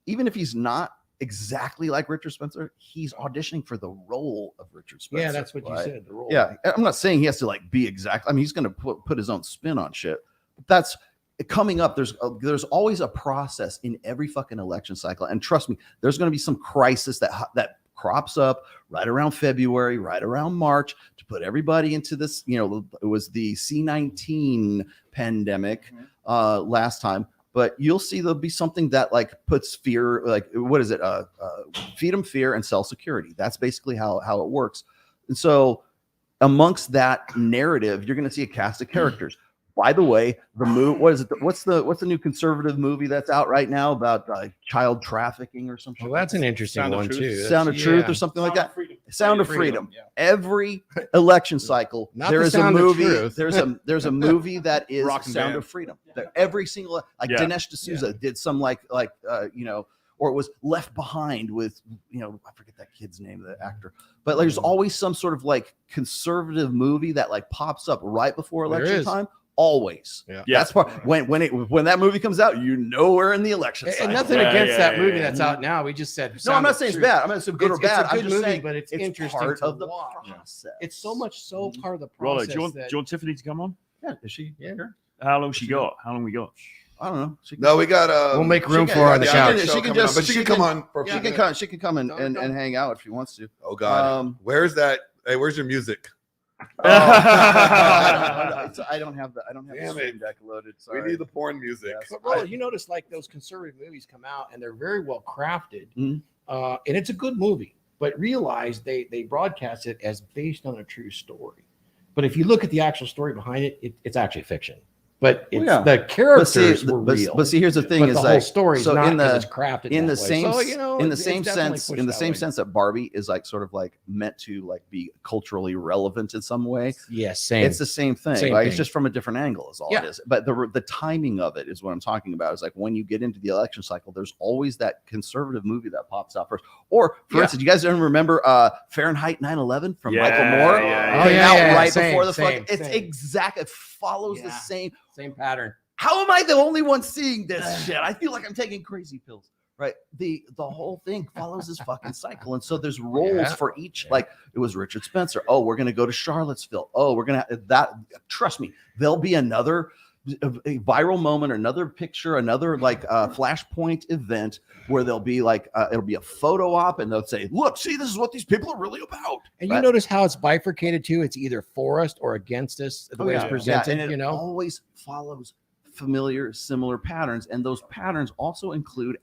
Even if he's not exactly like Richard Spencer, he's auditioning for the role of Richard Spencer.
Yeah, that's what you said. The role.
Yeah, I'm not saying he has to like be exact. I mean, he's going to put his own spin on shit. But that's coming up. There's always a process in every fucking election cycle, and trust me, there's going to be some crisis that crops up right around February, right around March, to put everybody into this. It was the C-19 pandemic last time. But you'll see there'll be something that like puts fear, like what is it? Feed them fear and sell security. That's basically how it works. And so amongst that narrative, you're going to see a cast of characters. By the way, the movie, what is it? What's the new conservative movie that's out right now about child trafficking or something?
Well, that's an interesting one too.
Sound of Truth or something like that. Sound of Freedom. Yeah. Every election cycle, there is a movie. There's a movie that is Sound of Freedom. Every single Dinesh D'Souza did some or it was Left Behind with I forget that kid's name, the actor. But there's always some sort of like conservative movie that like pops up right before election time. Always. Yeah. That's part when that movie comes out, we're in the election cycle.
And nothing against that movie that's out now. We just said
no, I'm not saying it's bad. I'm not saying good or bad.
It's a good
I'm just
movie,
saying
but it's interesting
part
to
of the
watch.
process.
It's so much part of the
Rollo,
process.
do you want Tiffany to come on?
Yeah, is she here?
How long she got? How long we got?
I don't know.
No, we got.
We'll make room for her on the couch.
She can just.
But she can come on.
She can come and hang out if she wants to.
Oh God, where's that? Hey, where's your music?
I don't have the Stream Deck loaded. Sorry.
We need the porn music.
Yes. But Rollo, you notice like those conservative movies come out and they're very well crafted, and it's a good movie. But realize they broadcast it as based on a true story. But if you look at the actual story behind it, it's actually fiction. But the characters were real.
But see, here's the thing:
but
is
the
like
whole story is
so
not
in the
it's crafted
in the
that way.
same
So,
in the same sense that Barbie is like sort of like meant to like be culturally relevant in some way.
Yes, same.
It's the same thing. It's just from a different angle, is all it is. But the timing of it is what I'm talking about. Is like when you get into the election cycle, there's always that conservative movie that pops out first. Or for instance, you guys don't remember Fahrenheit 9/11 from Michael Moore? Came out right before the fucking. It's exact. It follows the same
pattern.
How am I the only one seeing this shit? I feel like I'm taking crazy pills, right? The whole thing follows this fucking cycle. And so there's roles for each, like it was Richard Spencer. Oh, we're going to go to Charlottesville. Oh, we're going to that. Trust me, there'll be another a viral moment, or another picture, another like flashpoint event where there'll be like, it'll be a photo op and they'll say, look, see, this is what these people are really about.
And you notice how it's bifurcated too. It's either for us or against us, the way it's presented,
and it always follows familiar, similar patterns. And those patterns also include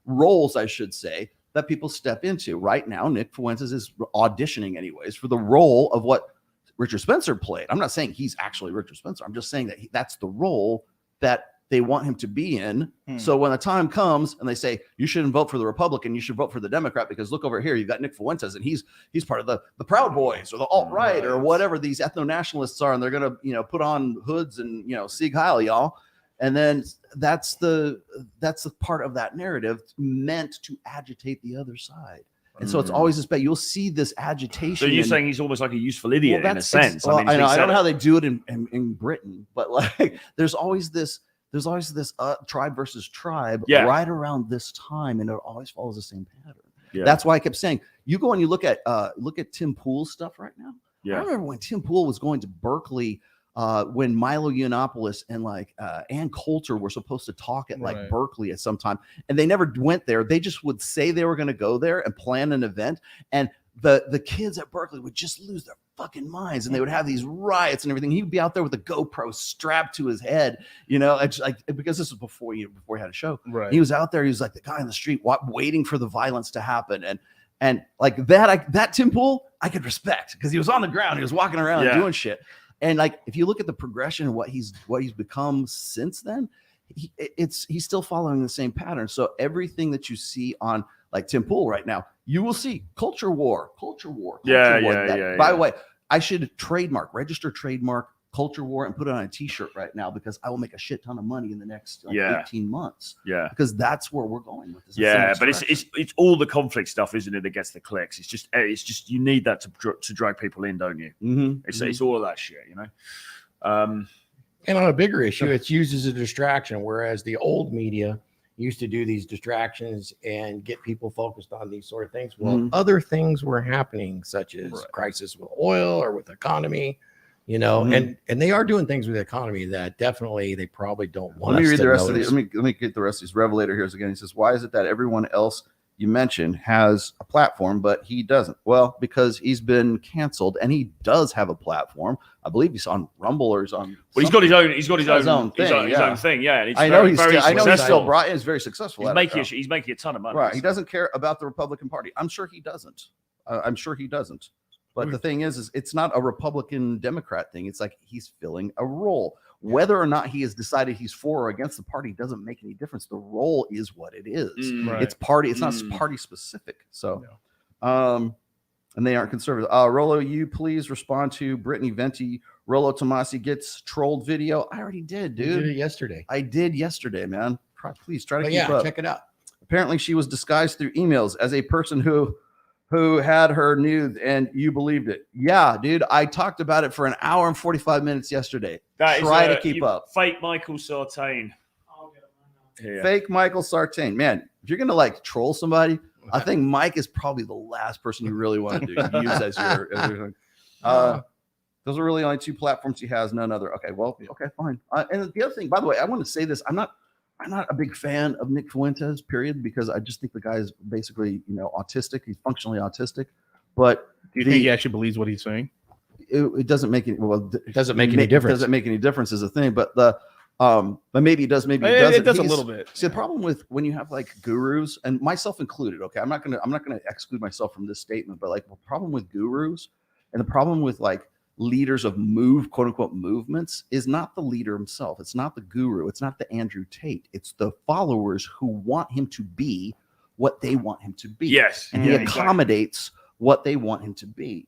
roles, I should say, that people step into. Right now, Nick Fuentes is auditioning anyways for the role of what Richard Spencer played. I'm not saying he's actually Richard Spencer. I'm just saying that that's the role that they want him to be in. So when the time comes and they say, you shouldn't vote for the Republican, you should vote for the Democrat, because look over here, you've got Nick Fuentes and he's part of the Proud Boys or the alt-right or whatever these ethno-nationalists are. And they're going to, put on hoods and, Sieg Heil, y'all. And then that's the part of that narrative meant to agitate the other side. And so it's always this, but you'll see this agitation.
So you're saying he's almost like a useful idiot in a sense.
Well, I don't know how they do it in Britain, but like there's always this tribe versus tribe right around this time, and it always follows the same pattern. Yeah. That's why I kept saying, you go and you look at Tim Pool's stuff right now. Yeah. I remember when Tim Pool was going to Berkeley when Milo Yiannopoulos and like Ann Coulter were supposed to talk at like Berkeley at some time, and they never went there. They just would say they were going to go there and plan an event, and the kids at Berkeley would just lose their fucking minds, and they would have these riots and everything. He'd be out there with a GoPro strapped to his head, you know, it's like, because this was before he had a show.
Right.
He was out there. He was like the guy in the street waiting for the violence to happen, and like that Tim Pool I could respect because he was on the ground. He was walking around doing shit. And like, if you look at the progression of what he's become since then, he's still following the same pattern. So everything that you see on like Tim Pool right now, you will see culture war.
Yeah.
By the way, I should register trademark culture war and put it on a t-shirt right now, because I will make a shit ton of money in the next 18 months.
Yeah.
Because that's where we're going with this.
But it's all the conflict stuff, isn't it, that gets the clicks. It's just you need that to drag people in, don't you?
Mm-hmm.
It's all of that shit, you know.
And on a bigger issue, it's used as a distraction, whereas the old media used to do these distractions and get people focused on these sort of things. Well, other things were happening, such as crisis with oil or with economy, you know, and they are doing things with the economy that definitely they probably don't want.
Let me read the rest
notice.
of these. Let me get the rest of these. Revelator here again. He says, "Why is it that everyone else you mentioned has a platform, but he doesn't?" Well, because he's been canceled, and he does have a platform. I believe he's on Rumble or he's on.
Well, he's got his own thing. Yeah,
I know he's still brought. It's very successful.
He's making a ton of money.
Right. He doesn't care about the Republican Party. I'm sure he doesn't. But the thing is it's not a Republican Democrat thing. It's like he's filling a role. Whether or not he has decided he's for or against the party doesn't make any difference. The role is what it is. It's party. It's not party specific. So, and they aren't conservative. Rollo, you please respond to Brittany Venti. Rollo Tomassi gets trolled video. I already did, dude.
You did it yesterday.
I did yesterday, man. Please try to keep up.
Check it out.
Apparently, she was disguised through emails as a person who had her nude, and you believed it. Yeah, dude. I talked about it for an hour and 45 minutes yesterday. Try to keep up.
Fake Michael Sartain.
Fake Michael Sartain. Man, if you're gonna like troll somebody, I think Mike is probably the last person you really want to use as your. Those are really only two platforms he has, none other. Okay, well, okay, fine. And the other thing, by the way, I want to say this: I'm not a big fan of Nick Fuentes, period, because I just think the guy is basically, autistic. He's functionally autistic. But
do you think he actually believes what he's saying?
It doesn't make any. Well,
it doesn't make any difference.
It doesn't make any difference is a thing. But but maybe it does. Maybe it doesn't.
It does a little bit.
See, the problem with when you have like gurus, and myself included. Okay, I'm not gonna exclude myself from this statement, but like the problem with gurus and the problem with like leaders of quote unquote movements is not the leader himself. It's not the guru. It's not the Andrew Tate. It's the followers who want him to be what they want him to be.
Yes.
And he accommodates what they want him to be.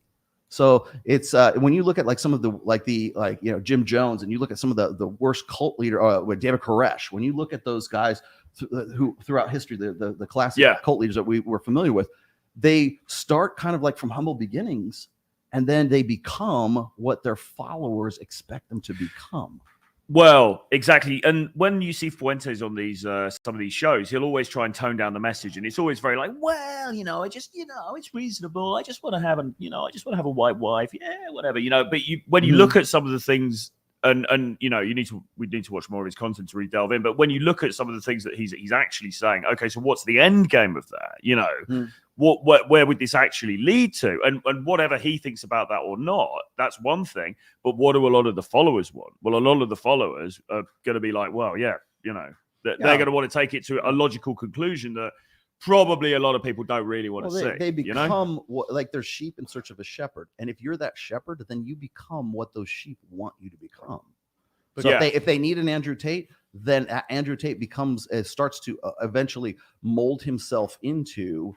So it's when you look at like some of the Jim Jones, and you look at some of the worst cult leader with David Koresh, when you look at those guys who throughout history, the classic cult leaders that we were familiar with, they start kind of like from humble beginnings, and then they become what their followers expect them to become.
Well, exactly. And when you see Fuentes on these some of these shows, he'll always try and tone down the message, and it's always very like, well, I just, it's reasonable. I just want to have a white wife. Yeah, whatever, But when you look at some of the things, and we need to watch more of his content to really delve in. But when you look at some of the things that he's actually saying, okay, so what's the end game of that? Where would this actually lead to? And whatever he thinks about that or not, that's one thing. But what do a lot of the followers want? Well, a lot of the followers are going to be like, well, they're going to want to take it to a logical conclusion that probably a lot of people don't really want to see.
They become like they're sheep in search of a shepherd. And if you're that shepherd, then you become what those sheep want you to become. So if they need an Andrew Tate, then Andrew Tate starts to eventually mold himself into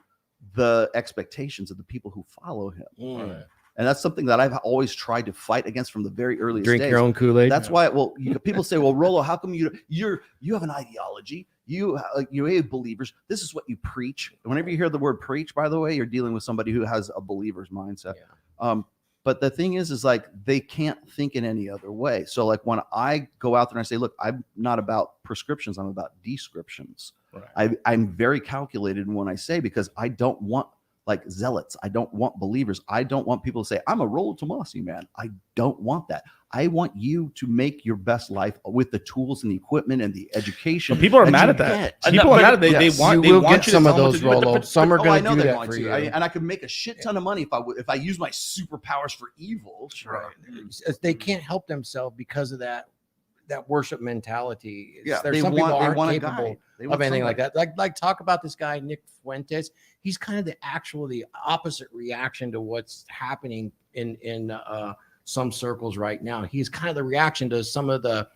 the expectations of the people who follow him. Right. And that's something that I've always tried to fight against from the very earliest days.
Drink your own Kool-Aid.
That's why, people say, well, Rollo, how come you have an ideology? You have believers. This is what you preach. Whenever you hear the word preach, by the way, you're dealing with somebody who has a believer's mindset. Yeah. But the thing is like they can't think in any other way. So like when I go out there and I say, look, I'm not about prescriptions, I'm about descriptions. Right. I'm very calculated in what I say, because I don't want like zealots. I don't want believers. I don't want people to say, I'm a Rollo Tomassi, man. I don't want that. I want you to make your best life with the tools and the equipment and the education.
But people are mad at that. People are mad at that. They want you
some of those, Rollo. Some are going to do that for you.
And I could make a shit ton of money if I use my superpowers for evil.
Sure. They can't help themselves because of that worship mentality. There's some people aren't capable of anything like that. Like talk about this guy, Nick Fuentes. He's kind of the opposite reaction to what's happening in some circles right now. He's kind of the reaction to some of the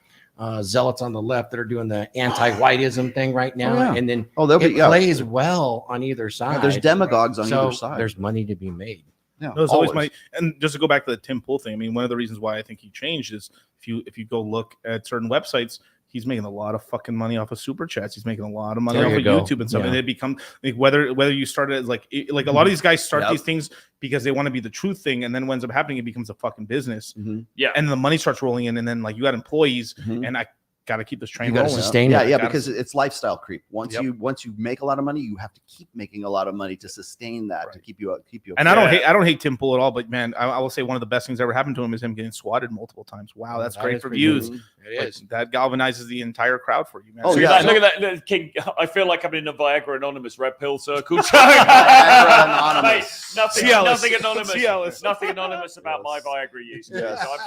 zealots on the left that are doing the anti-whiteism thing right now. And then it plays well on either side.
There's demagogues on either side.
There's money to be made.
Yeah, there's always money. And just to go back to the Tim Pool thing, I mean, one of the reasons why I think he changed is if you go look at certain websites, he's making a lot of fucking money off of super chats. He's making a lot of money off of YouTube and stuff. Yeah. And it become like whether you started as like a lot of these guys start these things because they want to be the truth thing, and then what ends up happening, it becomes a fucking business.
Yeah,
and the money starts rolling in, and then like you got employees, and I got to keep this train rolling.
Sustain
it. Because it's lifestyle creep. Once you make a lot of money, you have to keep making a lot of money to sustain that, to keep you. And
I don't hate Tim Pool at all, but man, I will say one of the best things that ever happened to him is him getting swatted multiple times. Wow, that's great for views.
It is.
That galvanizes the entire crowd for you, man.
Oh, yeah. Look at that, King. I feel like I'm in a Viagra Anonymous red pill circle.
Anonymous.
Mate, nothing anonymous. Nothing anonymous about my Viagra use.
Yes.
So I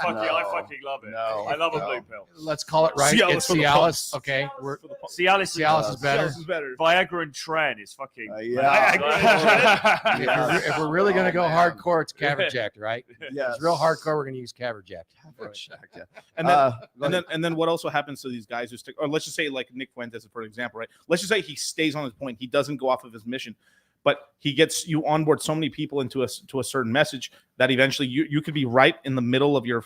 fucking love it. I love a blue pill.
Let's call it right. It's Cialis. Okay.
Cialis is better. Viagra and Tren is fucking.
If we're really going to go hardcore, it's Caverjack, right?
Yeah.
It's real hardcore. We're going to use Caverjack.
And then what also happens to these guys who stick, or let's just say like Nick Fuentes, for example, right? Let's just say he stays on his point. He doesn't go off of his mission, but he gets you onboard so many people into a certain message that eventually you could be right in the middle of your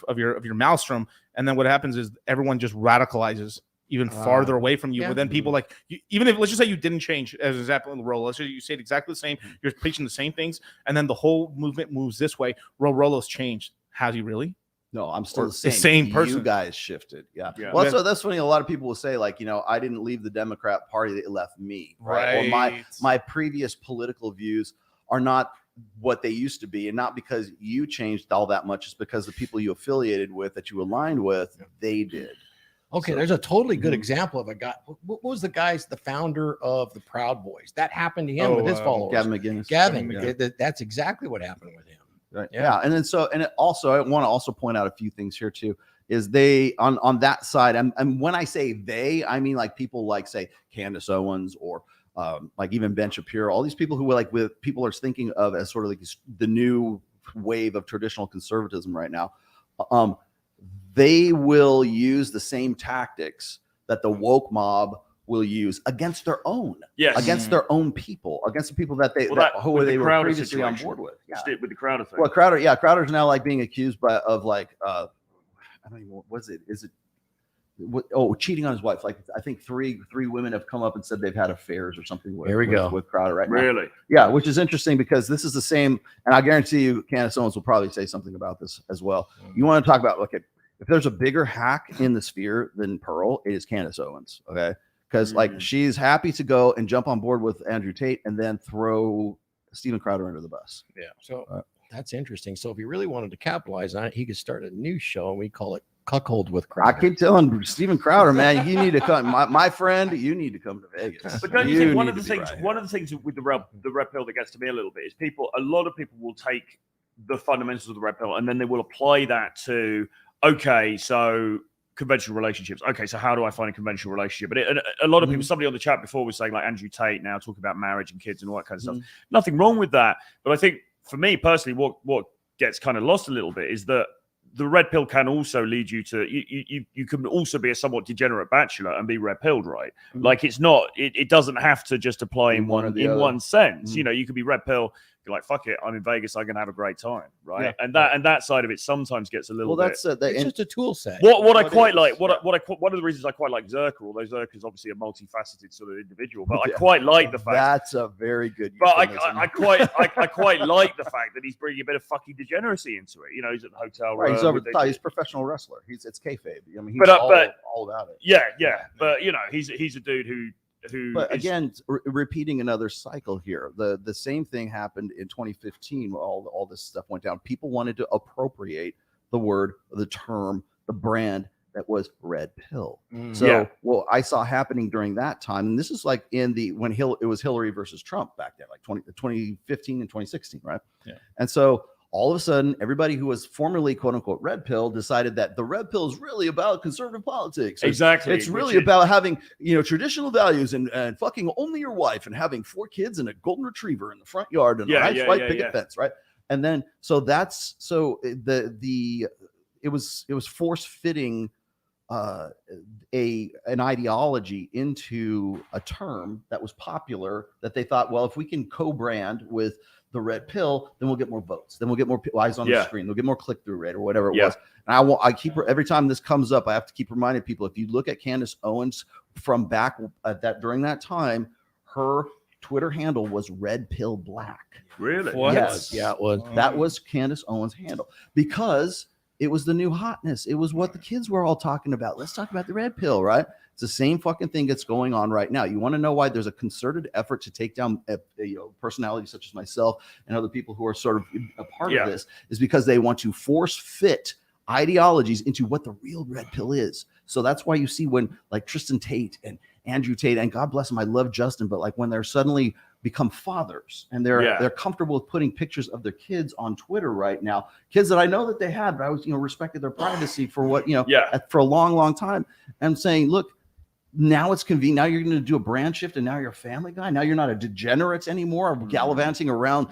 maelstrom. And then what happens is everyone just radicalizes even farther away from you. But then people like even if let's just say you didn't change as an example in the Rollo, let's say you stayed exactly the same, you're preaching the same things, and then the whole movement moves this way. Rollo's changed. Has he really?
No, I'm still the same person. You guys shifted. Yeah. Well, so that's funny. A lot of people will say, like, I didn't leave the Democrat Party, it left me. Right. Or my previous political views are not what they used to be. And not because you changed all that much, it's because the people you affiliated with, that you aligned with, they did.
Okay, there's a totally good example of a guy. What was the founder of the Proud Boys? That happened to him with his followers.
Gavin McGinnis.
That's exactly what happened with him.
Right. Yeah. And then I want to also point out a few things here too, is they on that side. And when I say they, I mean like people like say Candace Owens or like even Ben Shapiro, all these people who people are thinking of as sort of like the new wave of traditional conservatism right now. They will use the same tactics that the woke mob will use against their own, against their own people, against the people that they were previously on board with.
Yeah. With the Crowder thing.
Well, Crowder's now like being accused of like I don't even cheating on his wife. Like I think three women have come up and said they've had affairs or something with Crowder right now.
Really?
Yeah, which is interesting because this is the same, and I guarantee you Candace Owens will probably say something about this as well. You want to talk about if there's a bigger hack in the sphere than Pearl, it is Candace Owens. Okay. Because like she's happy to go and jump on board with Andrew Tate and then throw Steven Crowder under the bus.
Yeah. So that's interesting. So if he really wanted to capitalize on it, he could start a new show and we call it Cuckold with Crowder.
I keep telling Steven Crowder, man, you need to come. My friend, you need to come to Vegas.
But don't you think one of the things with the red pill that gets to me a little bit is a lot of people will take the fundamentals of the red pill and then they will apply that to so conventional relationships. Okay, so how do I find a conventional relationship? But a lot of people, somebody on the chat before was saying like Andrew Tate now talking about marriage and kids and all that kind of stuff. Nothing wrong with that. But I think for me personally, what gets kind of lost a little bit is that the red pill can also lead you to you can also be a somewhat degenerate bachelor and be red pilled, right? Like it's not it doesn't have to just apply in one sense. You could be red pill. You're like, fuck it, I'm in Vegas, I'm gonna have a great time, right? Yeah. And that side of it sometimes gets a little bit.
It's just a tool set.
One of the reasons I quite like Zerker, although Zerker is obviously a multifaceted sort of individual, but I quite like the fact
that's a very good.
But I quite like the fact that he's bringing a bit of fucking degeneracy into it. He's at the hotel room.
Right, he's a professional wrestler. It's kayfabe. I mean, he's all about it.
Yeah. But he's a dude who
But again, repeating another cycle here. The same thing happened in 2015 when all this stuff went down. People wanted to appropriate the word, the term, the brand that was red pill. So what I saw happening during that time, and this is like when it was Hillary versus Trump back then, like 2015 and 2016, right? Yeah. And so all of a sudden, everybody who was formerly quote unquote red pill decided that the red pill is really about conservative politics.
Exactly.
It's really about having, traditional values and fucking only your wife and having 4 kids and a golden retriever in the front yard and a nice white picket fence, right? And then it was force fitting an ideology into a term that was popular that they thought, well, if we can co-brand with the red pill, then we'll get more votes. Then we'll get more eyes on the screen. We'll get more click-through rate or whatever it was. And I keep every time this comes up, I have to keep reminding people, if you look at Candace Owens from back during that time, her Twitter handle was Red Pill Black.
Really?
What?
Yes.
Yeah, it was.
That was Candace Owens' handle because it was the new hotness. It was what the kids were all talking about. Let's talk about the red pill, right? It's the same fucking thing that's going on right now. You want to know why there's a concerted effort to take down personalities such as myself and other people who are sort of a part of this, is because they want to force fit ideologies into what the real red pill is. So that's why you see when like Tristan Tate and Andrew Tate, and God bless them, I love Justin, but like when they're suddenly become fathers and they're comfortable with putting pictures of their kids on Twitter right now, kids that I know that they had, but I was respected their privacy for what for a long time. And I'm saying, look, now it's convenient. Now you're going to do a brand shift, and now you're a family guy. Now you're not a degenerate anymore, gallivanting around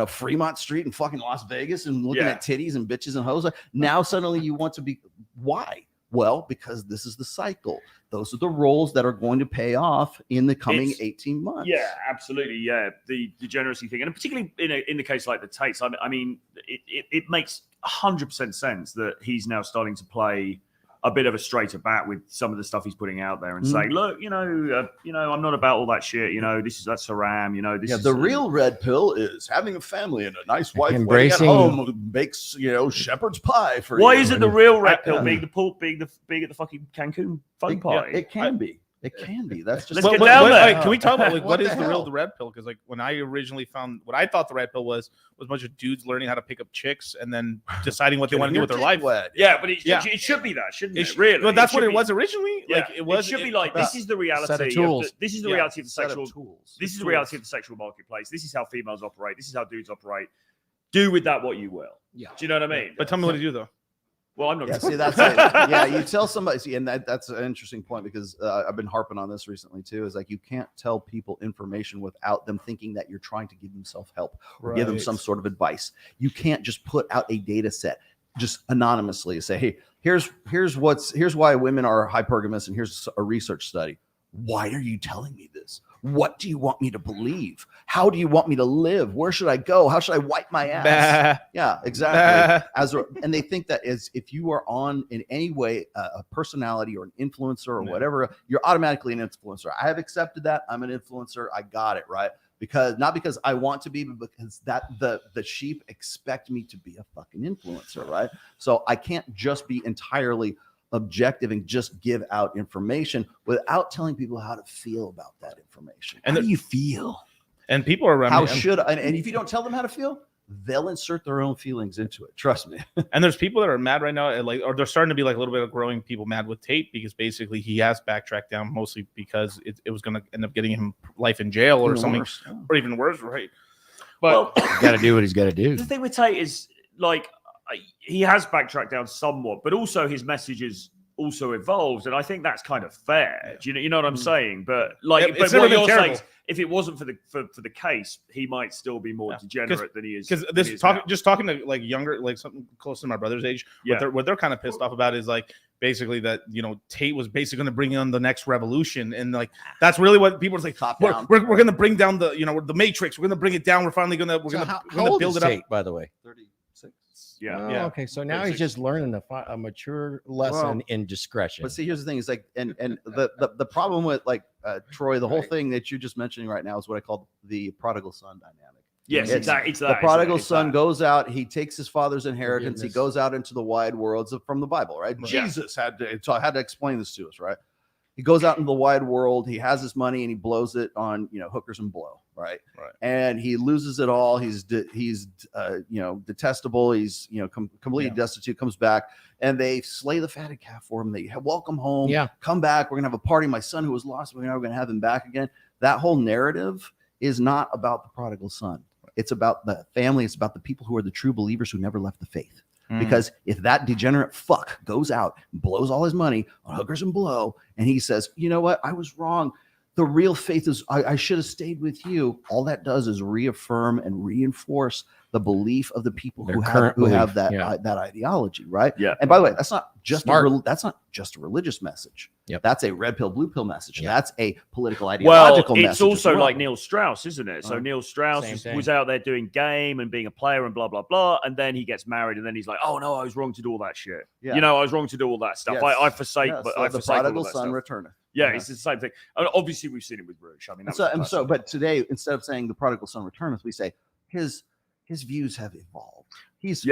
Fremont Street in fucking Las Vegas and looking at titties and bitches and hoes. Now suddenly you want to be. Why? Well, because this is the cycle. Those are the roles that are going to pay off in the coming 18 months.
Yeah, absolutely. Yeah, the degeneracy thing, and particularly in the case like the Tates, I mean, it makes 100% sense that he's now starting to play a bit of a straighter bat with some of the stuff he's putting out there and saying, look, I'm not about all that shit. That's haram. This is
the real red pill is having a family and a nice wife
embracing
at home, makes shepherd's pie for
Why
you.
is it the real red pill being at the fucking Cancun fun party?
It can be. It can be. That's just.
Let's get down there.
Can we talk about what is the real red pill? Because when I originally found what I thought the red pill was a bunch of dudes learning how to pick up chicks and then deciding what they want to do with their life.
Yeah, but it should be that, shouldn't it? Really?
Well, that's what it was originally.
Yeah. It should be like this is the reality. This is the reality of the sexual. This is the reality of the sexual marketplace. This is how females operate. This is how dudes operate. Do with that what you will. Yeah. Do you know what I mean?
But tell me what to do though.
Well, I'm not.
Yeah, see, that's it. Yeah, you tell somebody, and that's an interesting point because I've been harping on this recently too. Is like you can't tell people information without them thinking that you're trying to give them self-help or give them some sort of advice. You can't just put out a data set just anonymously. Say, hey, here's why women are hypergamous, and here's a research study. Why are you telling me this? What do you want me to believe? How do you want me to live? Where should I go? How should I wipe my ass? Yeah, exactly. And they think that if you are on in any way a personality or an influencer or whatever, you're automatically an influencer. I have accepted that. I'm an influencer. I got it, right? Not because I want to be, but because that the sheep expect me to be a fucking influencer, right? So I can't just be entirely objective and just give out information without telling people how to feel about that information.
And how do you feel?
And people are around.
And if you don't tell them how to feel, they'll insert their own feelings into it. Trust me.
And there's people that are mad right now, or they're starting to be like a little bit of growing people mad with Tate because basically he has backtracked down mostly because it was going to end up getting him life in jail or something, or even worse, right? But
he's got to do what he's got to do.
The thing with Tate is like he has backtracked down somewhat, but also his message is also evolved, and I think that's kind of fair. Do you know what I'm saying? But like, but what you're saying is, if it wasn't for the case, he might still be more degenerate than he is.
Because just talking to like younger, like something close to my brother's age, what they're kind of pissed off about is like basically that Tate was basically going to bring on the next revolution, and like that's really what people are like. We're going to bring down the Matrix. We're going to bring it down. We're finally going to build it up.
Tate, by the way,
36.
Yeah. Okay. So now he's just learning a mature lesson in discretion.
But see, here's the thing: is like, and the problem with like Troy, the whole thing that you're just mentioning right now is what I call the prodigal son dynamic.
Yes, exactly.
The prodigal son goes out. He takes his father's inheritance. He goes out into the wide worlds from the Bible, right? Jesus had to explain this to us, right? He goes out into the wide world. He has his money and he blows it on, hookers and blow. Right. And he loses it all. He's detestable. He's, completely destitute, comes back and they slay the fatted calf for him. They welcome home. Yeah. Come back. We're going to have a party. My son who was lost, we're going to have him back again. That whole narrative is not about the prodigal son. It's about the family. It's about the people who are the true believers who never left the faith. Because if that degenerate fuck goes out, blows all his money on hookers and blow, and he says, you know what, I was wrong. The real faith is I should have stayed with you. All that does is reaffirm and reinforce the belief of the people who have that ideology, right?
Yeah.
And by the way, that's not just a religious message. Yep. That's a red pill, blue pill message. Yep. That's a political ideological message.
It's also like Neil Strauss, isn't it? So Neil Strauss was out there doing game and being a player and blah blah blah, and then he gets married, and then he's like, "Oh no, I was wrong to do all that shit. Yeah. I was wrong to do all that stuff. Yes. I forsake, but I forsake all that
prodigal son returneth."
Yeah, it's the same thing. And obviously, we've seen it with Rouge. I mean,
but today, instead of saying the prodigal son returneth, we say his views have evolved. He's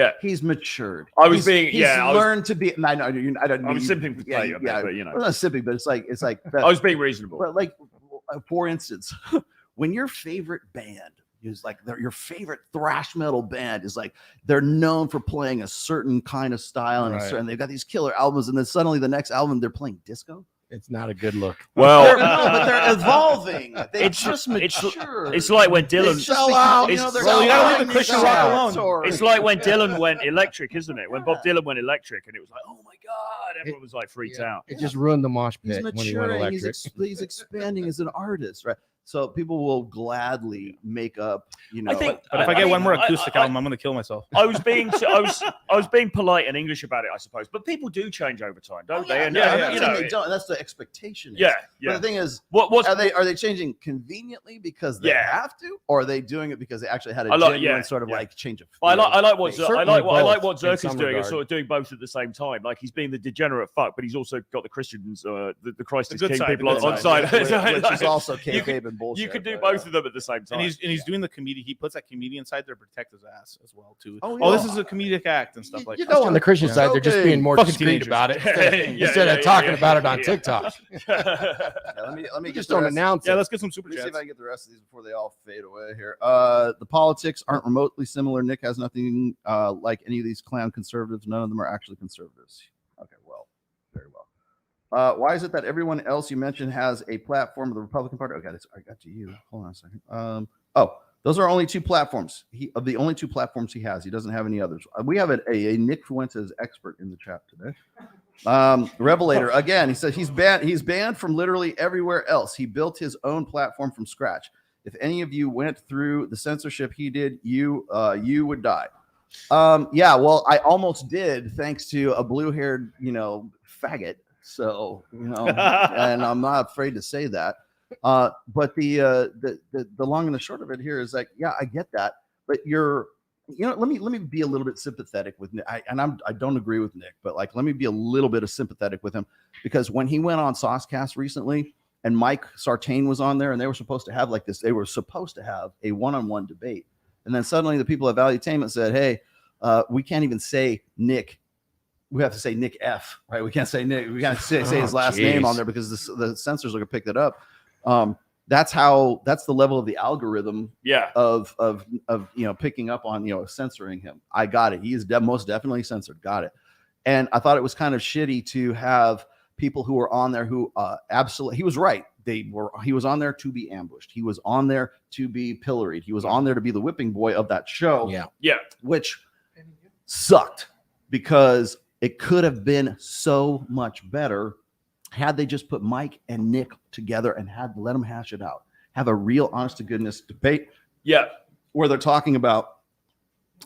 matured.
He's
learned to be. I don't.
I'm simping with play, but
I'm not simping, but it's like.
I was being reasonable.
But like, for instance, when your favorite band is like your favorite thrash metal band is like they're known for playing a certain kind of style and they've got these killer albums, and then suddenly the next album they're playing disco.
It's not a good look.
Well,
but they're evolving. It's just mature.
It's like when Dylan
sell out.
You gotta leave the Christian rock alone.
It's like when Dylan went electric, isn't it? When Bob Dylan went electric, and it was like, oh my god, everyone was like freaked out.
It just ruined the mosh pit.
He's maturing.
When he went electric.
He's expanding as an artist, right? So people will gladly make up,
But if I get one more acoustic album, I'm going to kill myself.
I was being polite and English about it, I suppose. But people do change over time, don't they? And,
they don't. That's the expectation.
Yeah.
But the thing is, are they changing conveniently because they have to, or are they doing it because they actually had a genuine sort of like change of?
I like what Zerka's doing. And sort of doing both at the same time. Like he's being the degenerate fuck, but he's also got the Christians, the Christ is King people on side,
which is also kayfabe and bullshit.
You could do both of them at the same time.
And he's doing the comedian. He puts that comedian side there to protect his ass as well too. Oh, this is a comedic act and stuff like that.
On the Christian side, they're just being more discreet about it instead of talking about it on TikTok.
Let me
just don't announce it.
Yeah, let's get some super chats.
See if I can get the rest of these before they all fade away here. The politics aren't remotely similar. Nick has nothing like any of these clown conservatives. None of them are actually conservatives. Okay, well, very well. Why is it that everyone else you mentioned has a platform of the Republican Party? Okay, I got to you. Hold on a second. Those are only two platforms. Of the only two platforms he has, he doesn't have any others. We have a Nick Fuentes expert in the chat today. Revelator again. He says he's banned from literally everywhere else. He built his own platform from scratch. If any of you went through the censorship he did, you would die. Well, I almost did, thanks to a blue-haired, faggot. So, and I'm not afraid to say that. But the long and the short of it here is like, I get that, but let me be a little bit sympathetic with Nick. I don't agree with Nick, but like, let me be a little bit of sympathetic with him, because when he went on Saucecast recently and Mike Sartain was on there and they were supposed to have a one-on-one debate. And then suddenly the people at Valuetainment said, hey, we can't even say Nick. We have to say Nick F, right? We can't say Nick. We can't say his last name on there because the censors are going to pick that up. That's the level of the algorithm of picking up on, censoring him. I got it. He is most definitely censored. Got it. And I thought it was kind of shitty to have people who were on there who absolutely, he was right. He was on there to be ambushed. He was on there to be pilloried. He was on there to be the whipping boy of that show.
Yeah.
Which sucked, because it could have been so much better had they just put Mike and Nick together and let them hash it out. Have a real honest to goodness debate.
Yeah.
Where they're talking about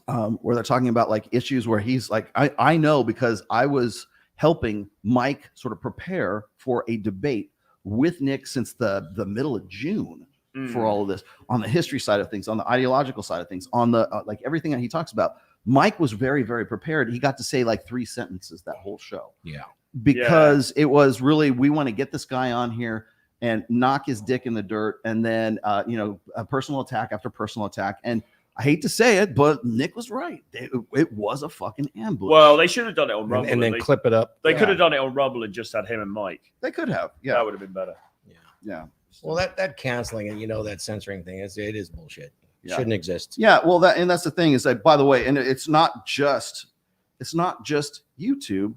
like issues where he's like, I know, because I was helping Mike sort of prepare for a debate with Nick since the middle of June for all of this, on the history side of things, on the ideological side of things, on the like everything that he talks about. Mike was very, very prepared. He got to say like 3 sentences that whole show.
Yeah.
Because it was really, we want to get this guy on here and knock his dick in the dirt. And then, a personal attack after personal attack. And I hate to say it, but Nick was right. It was a fucking ambush.
Well, they should have done it on Rumble.
And then clip it up.
They could have done it on Rumble and just had him and Mike.
They could have. Yeah.
That would have been better.
Yeah.
Well, that canceling and that censoring thing it is bullshit. It shouldn't exist.
Yeah. Well, that's the thing is that, by the way, and it's not just YouTube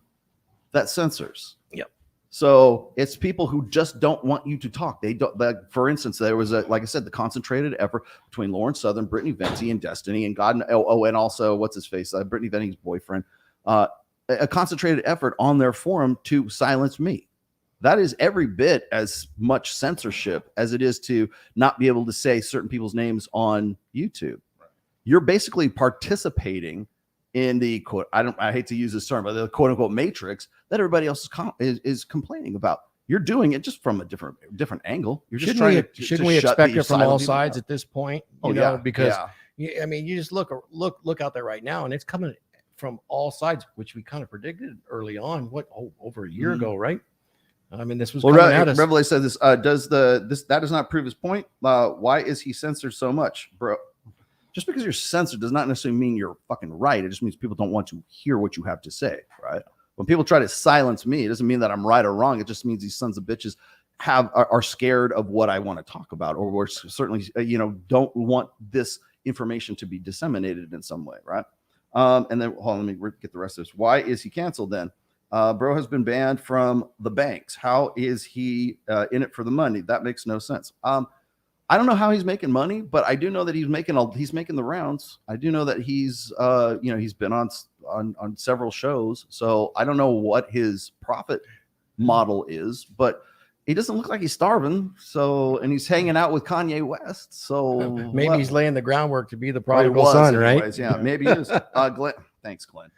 that censors.
Yep.
So it's people who just don't want you to talk. They don't. For instance, there was like I said, the concentrated effort between Lauren Southern, Brittany Venti, and Destiny, and and also what's his face, Brittany Venti's boyfriend. A concentrated effort on their forum to silence me. That is every bit as much censorship as it is to not be able to say certain people's names on YouTube. Right. You're basically participating in the quote. I hate to use this term, but the quote unquote matrix that everybody else is complaining about. You're doing it just from a different angle. You're just
shouldn't we expect it from all sides at this point? Because I mean, you just look out there right now, and it's coming from all sides, which we kind of predicted early on. Over a year ago, right? I mean, this was coming at us.
Revelation said this. That does not prove his point? Why is he censored so much, bro? Just because you're censored does not necessarily mean you're fucking right. It just means people don't want to hear what you have to say, right? When people try to silence me, it doesn't mean that I'm right or wrong. It just means these sons of bitches are scared of what I want to talk about, or we're certainly don't want this information to be disseminated in some way, right? And then hold on, let me get the rest of this. Why is he canceled then? Bro has been banned from the banks. How is he in it for the money? That makes no sense. I don't know how he's making money, but I do know that he's making the rounds. I do know that he's he's been on several shows. So I don't know what his profit model is, but he doesn't look like he's starving. So, and he's hanging out with Kanye West. So
maybe he's laying the groundwork to be the prodigal son, right?
Yeah, maybe he is. Glenn, thanks, Glenn.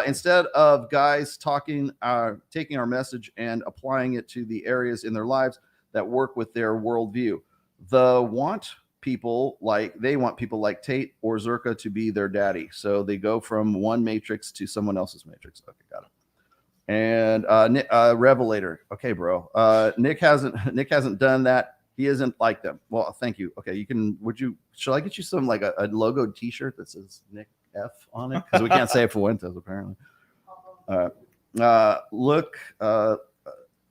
Instead of guys taking our message and applying it to the areas in their lives that work with their worldview, they want people like Tate or Zerka to be their daddy. So they go from one matrix to someone else's matrix. Okay, got it. And Revelator. Okay, bro. Nick hasn't done that. He isn't like them. Well, thank you. Okay, shall I get you some like a logoed T-shirt that says Nick F on it? Because we can't say Fuentes apparently.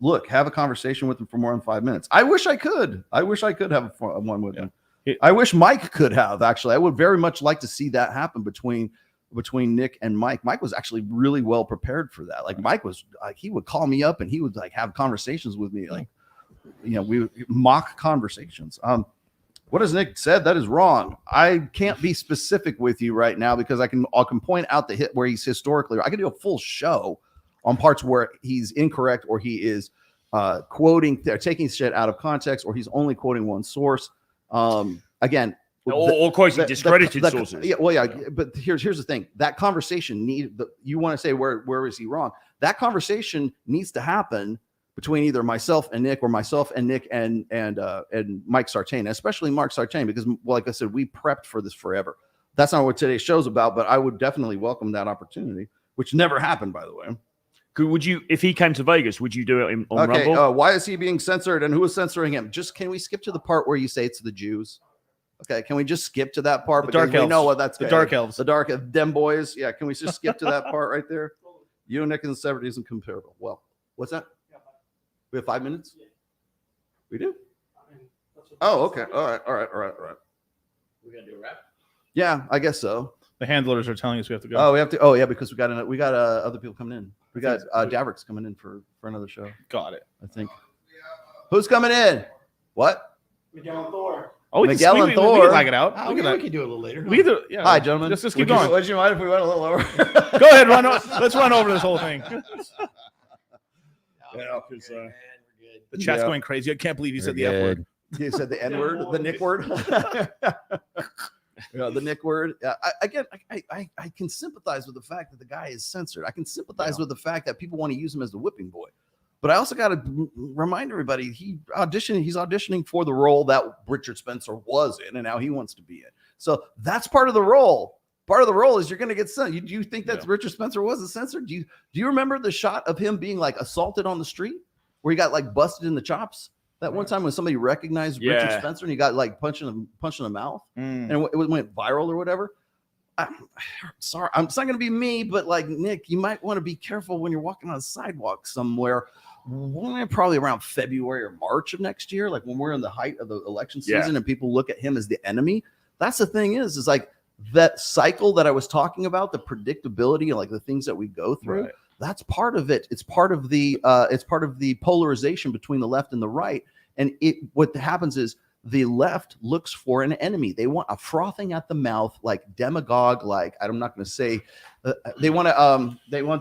Look, have a conversation with him for more than 5 minutes. I wish I could have one with him. I wish Mike could have, actually. I would very much like to see that happen between Nick and Mike. Mike was actually really well prepared for that. Like Mike was like, he would call me up and he would like have conversations with me. Like, we mock conversations. What has Nick said? That is wrong. I can't be specific with you right now because I can point out the hit where he's historically. I can do a full show on parts where he's incorrect or he is quoting, taking shit out of context, or he's only quoting one source. Again,
or quoting discredited sources.
Yeah, well, yeah, but here's the thing. That conversation you want to say where is he wrong? That conversation needs to happen between either myself and Nick, or myself and Nick and Mike Sartain, especially Mark Sartain, because like I said, we prepped for this forever. That's not what today's show's about, but I would definitely welcome that opportunity, which never happened, by the way.
Would you, if he came to Vegas, would you do it on Rumble?
Why is he being censored, and who is censoring him? Can we skip to the part where you say it's the Jews? Okay, can we just skip to that part?
Because we know what that's
the dark elves. The dark them boys. Yeah, can we just skip to that part right there? You and Nick in the 70s isn't comparable. Well, what's that? We have 5 minutes? Yeah. We do? Oh, okay. All right.
We're gonna do a wrap?
Yeah, I guess so.
The handlers are telling us we have to go.
Oh, we have to. Oh, yeah, because we got other people coming in. We got Davrick's coming in for another show.
Got it.
I think. Who's coming in? What?
Miguel and Thor.
Oh,
Miguel and Thor.
We can lag it out.
We can do it a little later.
Hi, gentlemen.
Just keep going.
Would you mind if we went a little over?
Go ahead, let's run over this whole thing. The chat's going crazy. I can't believe you said the F word.
You said the N word, the Nick word. The Nick word. I can sympathize with the fact that the guy is censored. I can sympathize with the fact that people want to use him as the whipping boy. But I also got to remind everybody he's auditioning for the role that Richard Spencer was in, and now he wants to be in. So that's part of the role. Part of the role is you're going to get censored. Do you think that Richard Spencer wasn't censored? Do you remember the shot of him being like assaulted on the street where he got like busted in the chops? That one time when somebody recognized Richard Spencer and he got like punched in the mouth and it went viral or whatever. I'm sorry, it's not going to be me, but like Nick, you might want to be careful when you're walking on a sidewalk somewhere. Probably around February or March of next year, like when we're in the height of the election season and people look at him as the enemy. That's the thing is like that cycle that I was talking about, the predictability and like the things that we go through. Right. That's part of it. It's part of the polarization between the left and the right. And what happens is the left looks for an enemy. They want a frothing at the mouth, like demagogue, like I'm not going to say. They want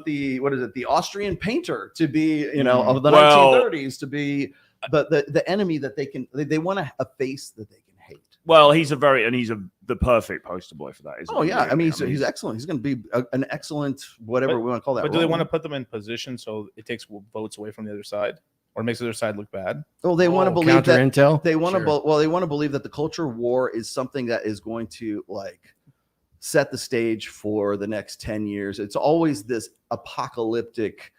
the Austrian painter to be, of the 1930s to be the enemy that they want a face that they can hate.
Well, he's the perfect poster boy for that.
He's excellent. He's going to be an excellent whatever we want to call that.
But do they want to put them in position so it takes votes away from the other side? Or makes the other side look bad.
Well, they want to believe
counter intel.
They want to. They want to believe that the culture war is something that is going to like set the stage for the next 10 years. It's always this apocalyptic,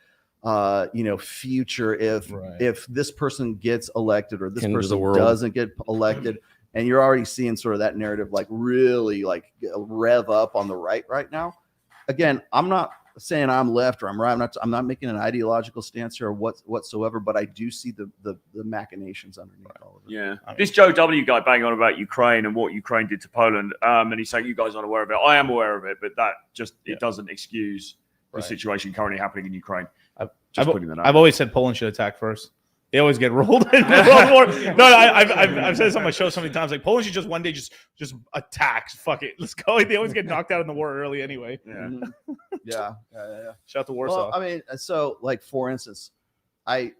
future if this person gets elected or this person doesn't get elected, and you're already seeing sort of that narrative like really like rev up on the right now. Again, I'm not saying I'm left or I'm right. I'm not making an ideological stance here whatsoever, but I do see the machinations underneath all of it.
Yeah. This Joe W guy banging on about Ukraine and what Ukraine did to Poland, and he's saying you guys aren't aware of it. I am aware of it, but that just it doesn't excuse the situation currently happening in Ukraine.
I've always said Poland should attack first. They always get rolled in World War. No, I've said this on my show so many times. Like Poland should just one day just attack. Fuck it, let's go. They always get knocked out in the war early anyway.
Yeah.
Shout out to Warsaw.
Well, I mean, so like for instance, I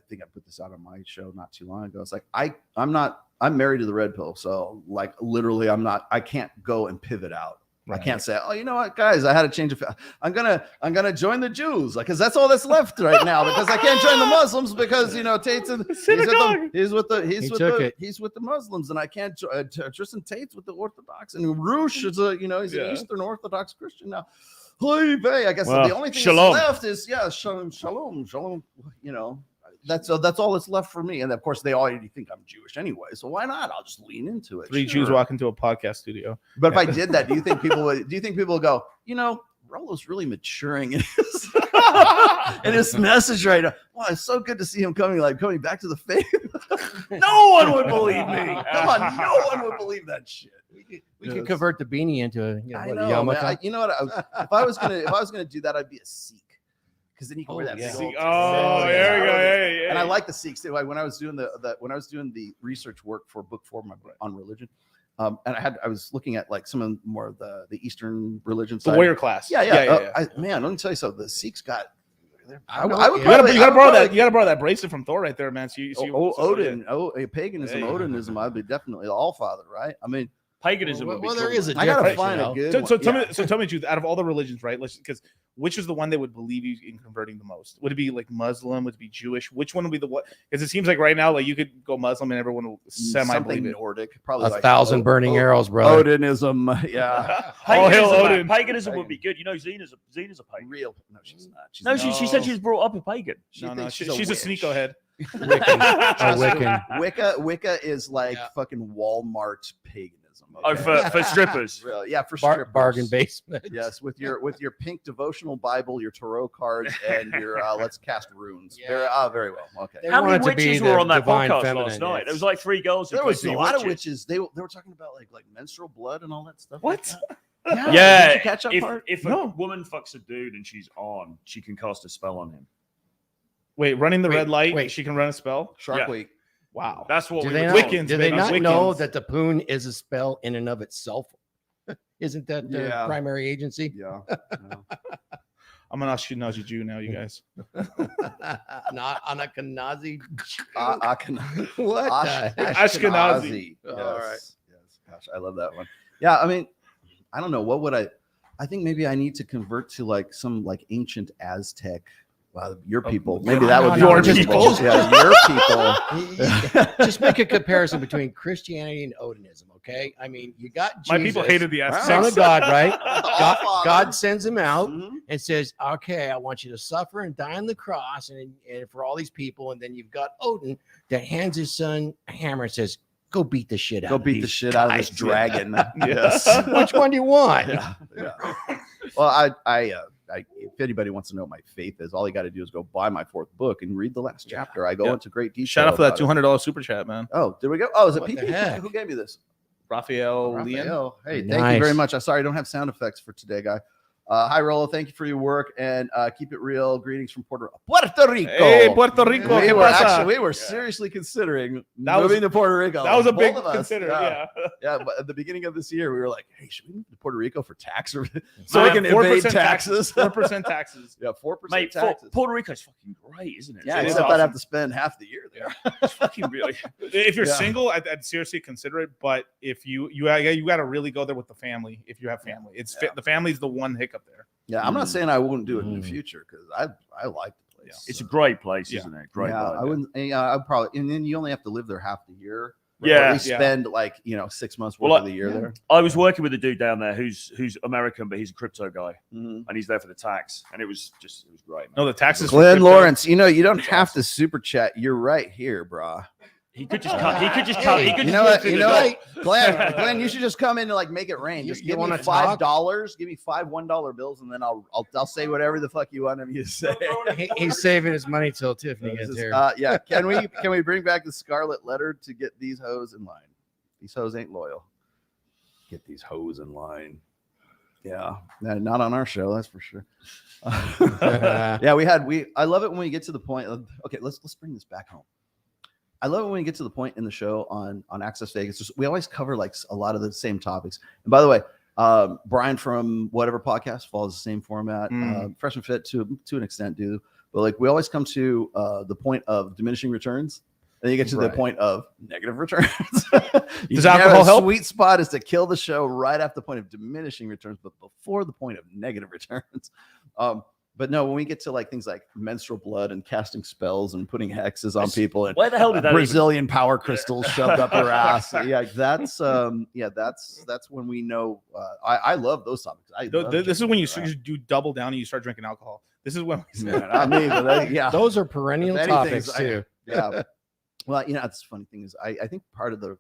think I put this out on my show not too long ago. It's like I'm married to the red pill, so like literally I can't go and pivot out. Right. I can't say, oh, you know what, guys, I had a change of. I'm gonna join the Jews, like, because that's all that's left right now. Because I can't join the Muslims because Tate's he's with the Muslims, and I can't. Tristan Tate's with the Orthodox, and Roosh is he's an Eastern Orthodox Christian now. I guess the only thing that's left is shalom. That's all that's left for me. And of course, they already think I'm Jewish anyway. So why not? I'll just lean into it.
Three Jews walk into a podcast studio.
But if I did that, do you think people would go, Rollo's really maturing in his message right now. Wow, it's so good to see him coming back to the faith. No one would believe me. Come on, no one would believe that shit.
We could convert the beanie into a
yarmulke. If I was gonna do that, I'd be a Sikh. Because then you can wear that.
There we go. Yeah.
And I like the Sikhs too. Like when I was doing the research work for book 4 on religion, and I was looking at like some of more of the Eastern religions.
The warrior class.
Yeah. Man, let me tell you something. The Sikhs got. You
gotta borrow that bracelet from Thor right there, man.
Odin. Paganism, Odinism. I'd be definitely the Allfather, right? I mean.
Paganism.
There is a
I gotta find a good one.
Tell me the truth. Out of all the religions, right? Because which is the one that would believe you in converting the most? Would it be like Muslim? Would it be Jewish? Which one would be the what? Because it seems like right now, like you could go Muslim and everyone will semi-believe it.
Nordic, probably
1,000 burning arrows, bro.
Odinism, yeah.
Paganism would be good. Xena's a pagan.
Real? No, she's not.
She said she was brought up a pagan.
She's a sneakerhead.
Wicca is like fucking Walmart paganism.
Okay. For strippers.
Really? Yeah, for strippers.
Bargain basement.
Yes, with your pink devotional Bible, your tarot cards, and your let's cast runes. Yeah. Very well. Okay.
How many witches were on that podcast last night? There was like 3 girls.
There was a lot of witches. They were talking about like menstrual blood and all that stuff.
What?
Like that.
Yeah.
Did you catch that part?
If a woman fucks a dude and she's on, she can cast a spell on him.
Wait, running the red light. She can run a spell.
Shark Week.
Wow,
that's what
do they not know that the poon is a spell in and of itself? Isn't that the primary agency?
Yeah.
I'm an Ashkenazi Jew now, you guys.
Not Ashkenazi.
What?
Ashkenazi.
Yes. All right. Yes. Gosh, I love that one. Yeah. I mean, I don't know. What would I think maybe I need to convert to like some like ancient Aztec. Well, your people. Maybe that would be
your people.
Yeah, your people.
Just make a comparison between Christianity and Odinism, Okay, I mean, you got Jesus,
My people hated the
Son of God, right? God
Father.
sends him out
Mhm.
and says, "Okay, I want you to suffer and die on the cross, and for all these people." And then you've got Odin that hands his son a hammer and says, "Go beat the shit out.
Go
of
beat
these
the shit out of this
guys."
dragon.
Yes.
Which one do you want?
Yeah. Well, I if anybody wants to know what my faith is, all you got to do is go buy my 4th book and read the last chapter. I go
Yeah.
into great detail.
Shout out for that
about it.
$200 super chat, man.
Oh, did we go? Oh, is it
What the
PP?
heck?
Who gave me this?
Raphael Leon.
Raphael. Hey, thank
Nice.
you very much. I'm sorry I don't have sound effects for today, guy. Hi, Rollo. Thank you for your work and keep it real. Greetings from Puerto Rico.
Hey, Puerto Rico.
We
¿qué
were
pasa?
actually seriously considering
That was-
moving to Puerto Rico.
That was a
Both
big
of us.
consider.
Yeah.
Yeah.
Yeah, but at the beginning of this year, we were like, "Hey, should we move to Puerto Rico for tax so we
Man,
can
4%
evade taxes?"
4% taxes.
Yeah, 4%
Mate,
taxes.
Puerto Rico's fucking great, isn't it?
Yeah,
It is
except I'd
awesome.
have to spend half the year there.
It's fucking really.
If you're
Yeah.
single, I'd seriously consider it. But if you got to really go there with the family. If you have family, the family's the one hiccup there.
Yeah, I'm not saying I wouldn't do it in the future because I like the place.
It's a great place,
Yeah.
isn't it? Great.
Yeah,
vibe.
I wouldn't. I'd probably, and then you only have to live there half the year. Or
Yeah.
at least
Yeah.
spend like 6 months worth
Well,
of the year there.
I was working with a dude down there who's American, but he's a crypto guy,
Mhm.
and he's there for the tax, and it was great. Man.
No, the taxes. for
Glenn
crypto-
Lawrence, you don't have to super chat. You're right here, brah.
He could just cut. He could just cut. He could
You
just
know
walk
what?
through
You
the
know
door.
what? Glenn, you should just come in and like make it rain.
You-
Just
you
give me
wanna
$5. Give me 5 $1 bills, and then I'll say whatever the fuck you want me to say.
He's saving his money till Tiffany gets here.
Yeah. Can we bring back the scarlet letter to get these hoes in line? These hoes ain't loyal. Get these hoes in line. Yeah, not on our show, that's for sure. Yeah, I love it when we get to the point of, okay, let's bring this back home. I love it when we get to the point in the show on Access Vegas. We always cover like a lot of the same topics. And by the way, Brian from whatever podcast follows the same format. Fresh and Fit to an extent do, but like we always come to the point of diminishing returns. Then you get to the point of negative returns.
Does alcohol help?
Sweet spot is to kill the show right after the point of diminishing returns, but before the point of negative returns. But no, when we get to like things like menstrual blood and casting spells and putting hexes on people and
Where the hell did that
Brazilian power crystals shoved up your ass, that's when we know. I love those topics.
This is when you do double down and you start drinking alcohol. This is when
I mean, yeah,
Those are perennial
If
topics
anything,
too.
yeah. Well, it's the funny thing is I think part of the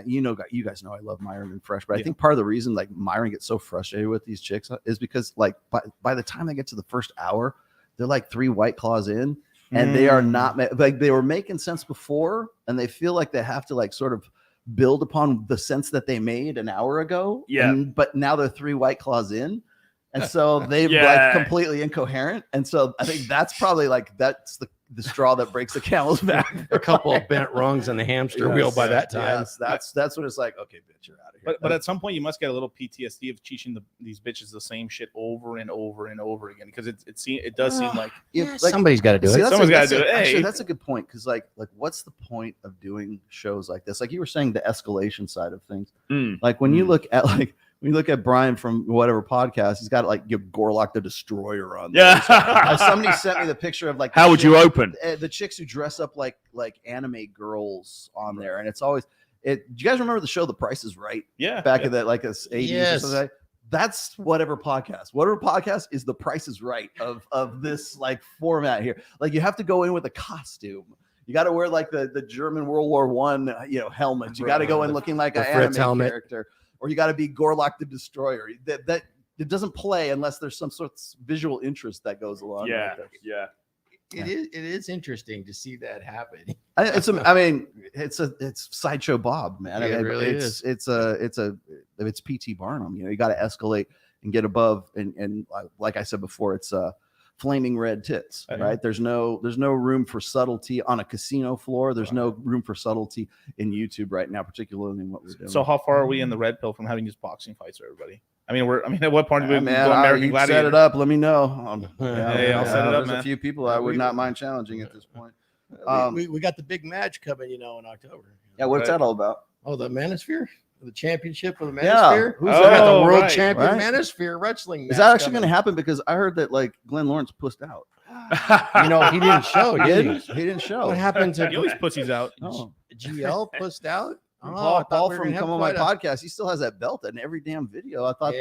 you guys know I love Myron and Fresh, but I think part of the reason like Myron gets so frustrated with these chicks is because like by the time they get to the first hour, they're like 3 White Claws in, and they are not like they were making sense before, and they feel like they have to like sort of build upon the sense that they made an hour ago.
Yeah.
But now they're 3 White Claws in. And so they've
Yeah.
like completely incoherent. And so I think that's probably like that's the straw that breaks the camel's back.
A couple of bent rungs on the hamster wheel by that time.
Yes, that's what it's like. Okay, bitch, you're out of here.
But at some point you must get a little PTSD of teaching these bitches the same shit over and over and over again, because it does seem like
Yeah,
Somebody's got to do
see,
it.
Someone's gotta do it.
Actually,
Hey.
that's a good point, because like what's the point of doing shows like this? Like you were saying, the escalation side of things. Like when you look at Brian from whatever podcast, he's got like Gorlock the Destroyer on there.
Yeah.
Somebody sent me the picture of like
How would you open?
the chicks who dress up like anime girls on there, and it's always it. Do you guys remember the show The Price is Right? Back in the like us 80s
Yes.
or something. That's whatever podcast is The Price is Right of this like format here. Like you have to go in with a costume. You got to wear like the German World War I, helmet. You got to go in looking like an
Fritz
anime
helmet.
character, or you got to be Gorlock the Destroyer. That it doesn't play unless there's some sort of visual interest that goes along.
Yeah.
with it.
Yeah.
It is interesting to see that happen.
It's Sideshow Bob, man.
It really
is. It's PT Barnum. You got to escalate and get above, and like I said before, it's flaming red tits, right? There's no room for subtlety on a casino floor. There's no room for subtlety in YouTube right now, particularly in what we're doing.
So how far are we in the red pill from having these boxing fights for everybody? At what point do we
man,
go American
you
Gladiator?
set it up. Let me know.
Hey, I'll set it up,
There's
man.
a few people I would not mind challenging at this point.
We got the big match coming, in October.
Yeah, what's that all about?
Oh, the Manosphere? The championship of the
Yeah.
Manosphere?
Who's
We got the world
right,
champion
right.
Manosphere wrestling match.
Is that actually going
coming.
to happen? Because I heard that like Glenn Lawrence pussed out.
He didn't show,
He
did
didn't.
he?
He didn't show.
What happened to
He always pussies out.
Oh.
GL pushed out?
Paul from Come On My Podcast, he still has that belt in every damn video. I thought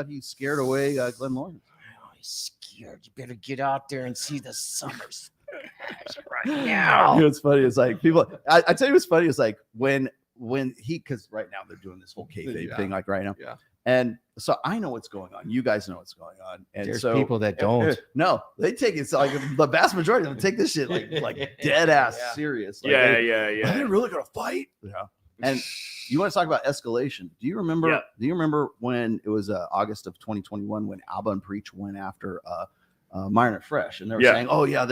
he scared away Glenn Lawrence.
Oh, he's scared. You better get out there and see the summers right now.
You know what's funny? It's like people. I tell you what's funny is like when he, because right now they're doing this whole kayfabe thing, like right now.
Yeah.
And so I know what's going on. You guys know what's going on. And
there's
so
people that don't.
No, they take it. So like the vast majority of them take this shit like dead ass serious. Like,
Are
they really gonna fight? Yeah. And you want to talk about escalation? Do you remember?
Yeah.
Do you remember when it was August of 2021 when Alba and Preach went after Myron and Fresh, and they were saying, "Oh yeah,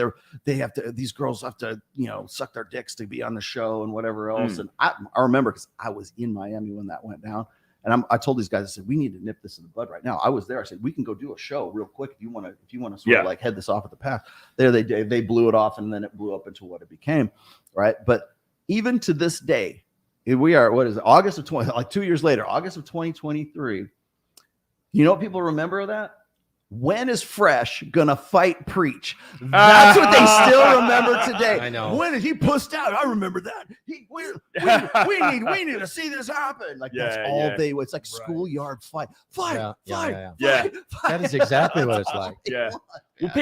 they have to. These girls have to, suck their dicks to be on the show and whatever else." And I remember because I was in Miami when that went down. And I told these guys, I said, we need to nip this in the bud right now. I was there. I said, we can go do a show real quick if you want to sort of like head this off at the path. There they blew it off, and then it blew up into what it became, right? But even to this day, we are, what is it, August of 2 years later, August of 2023. You know what people remember of that? When is Fresh gonna fight Preach? That's what they still remember today.
I know.
When did he pussed out? I remember that. We need to see this happen. Like that's all they. It's like schoolyard fight. Fight.
That is exactly what it's like.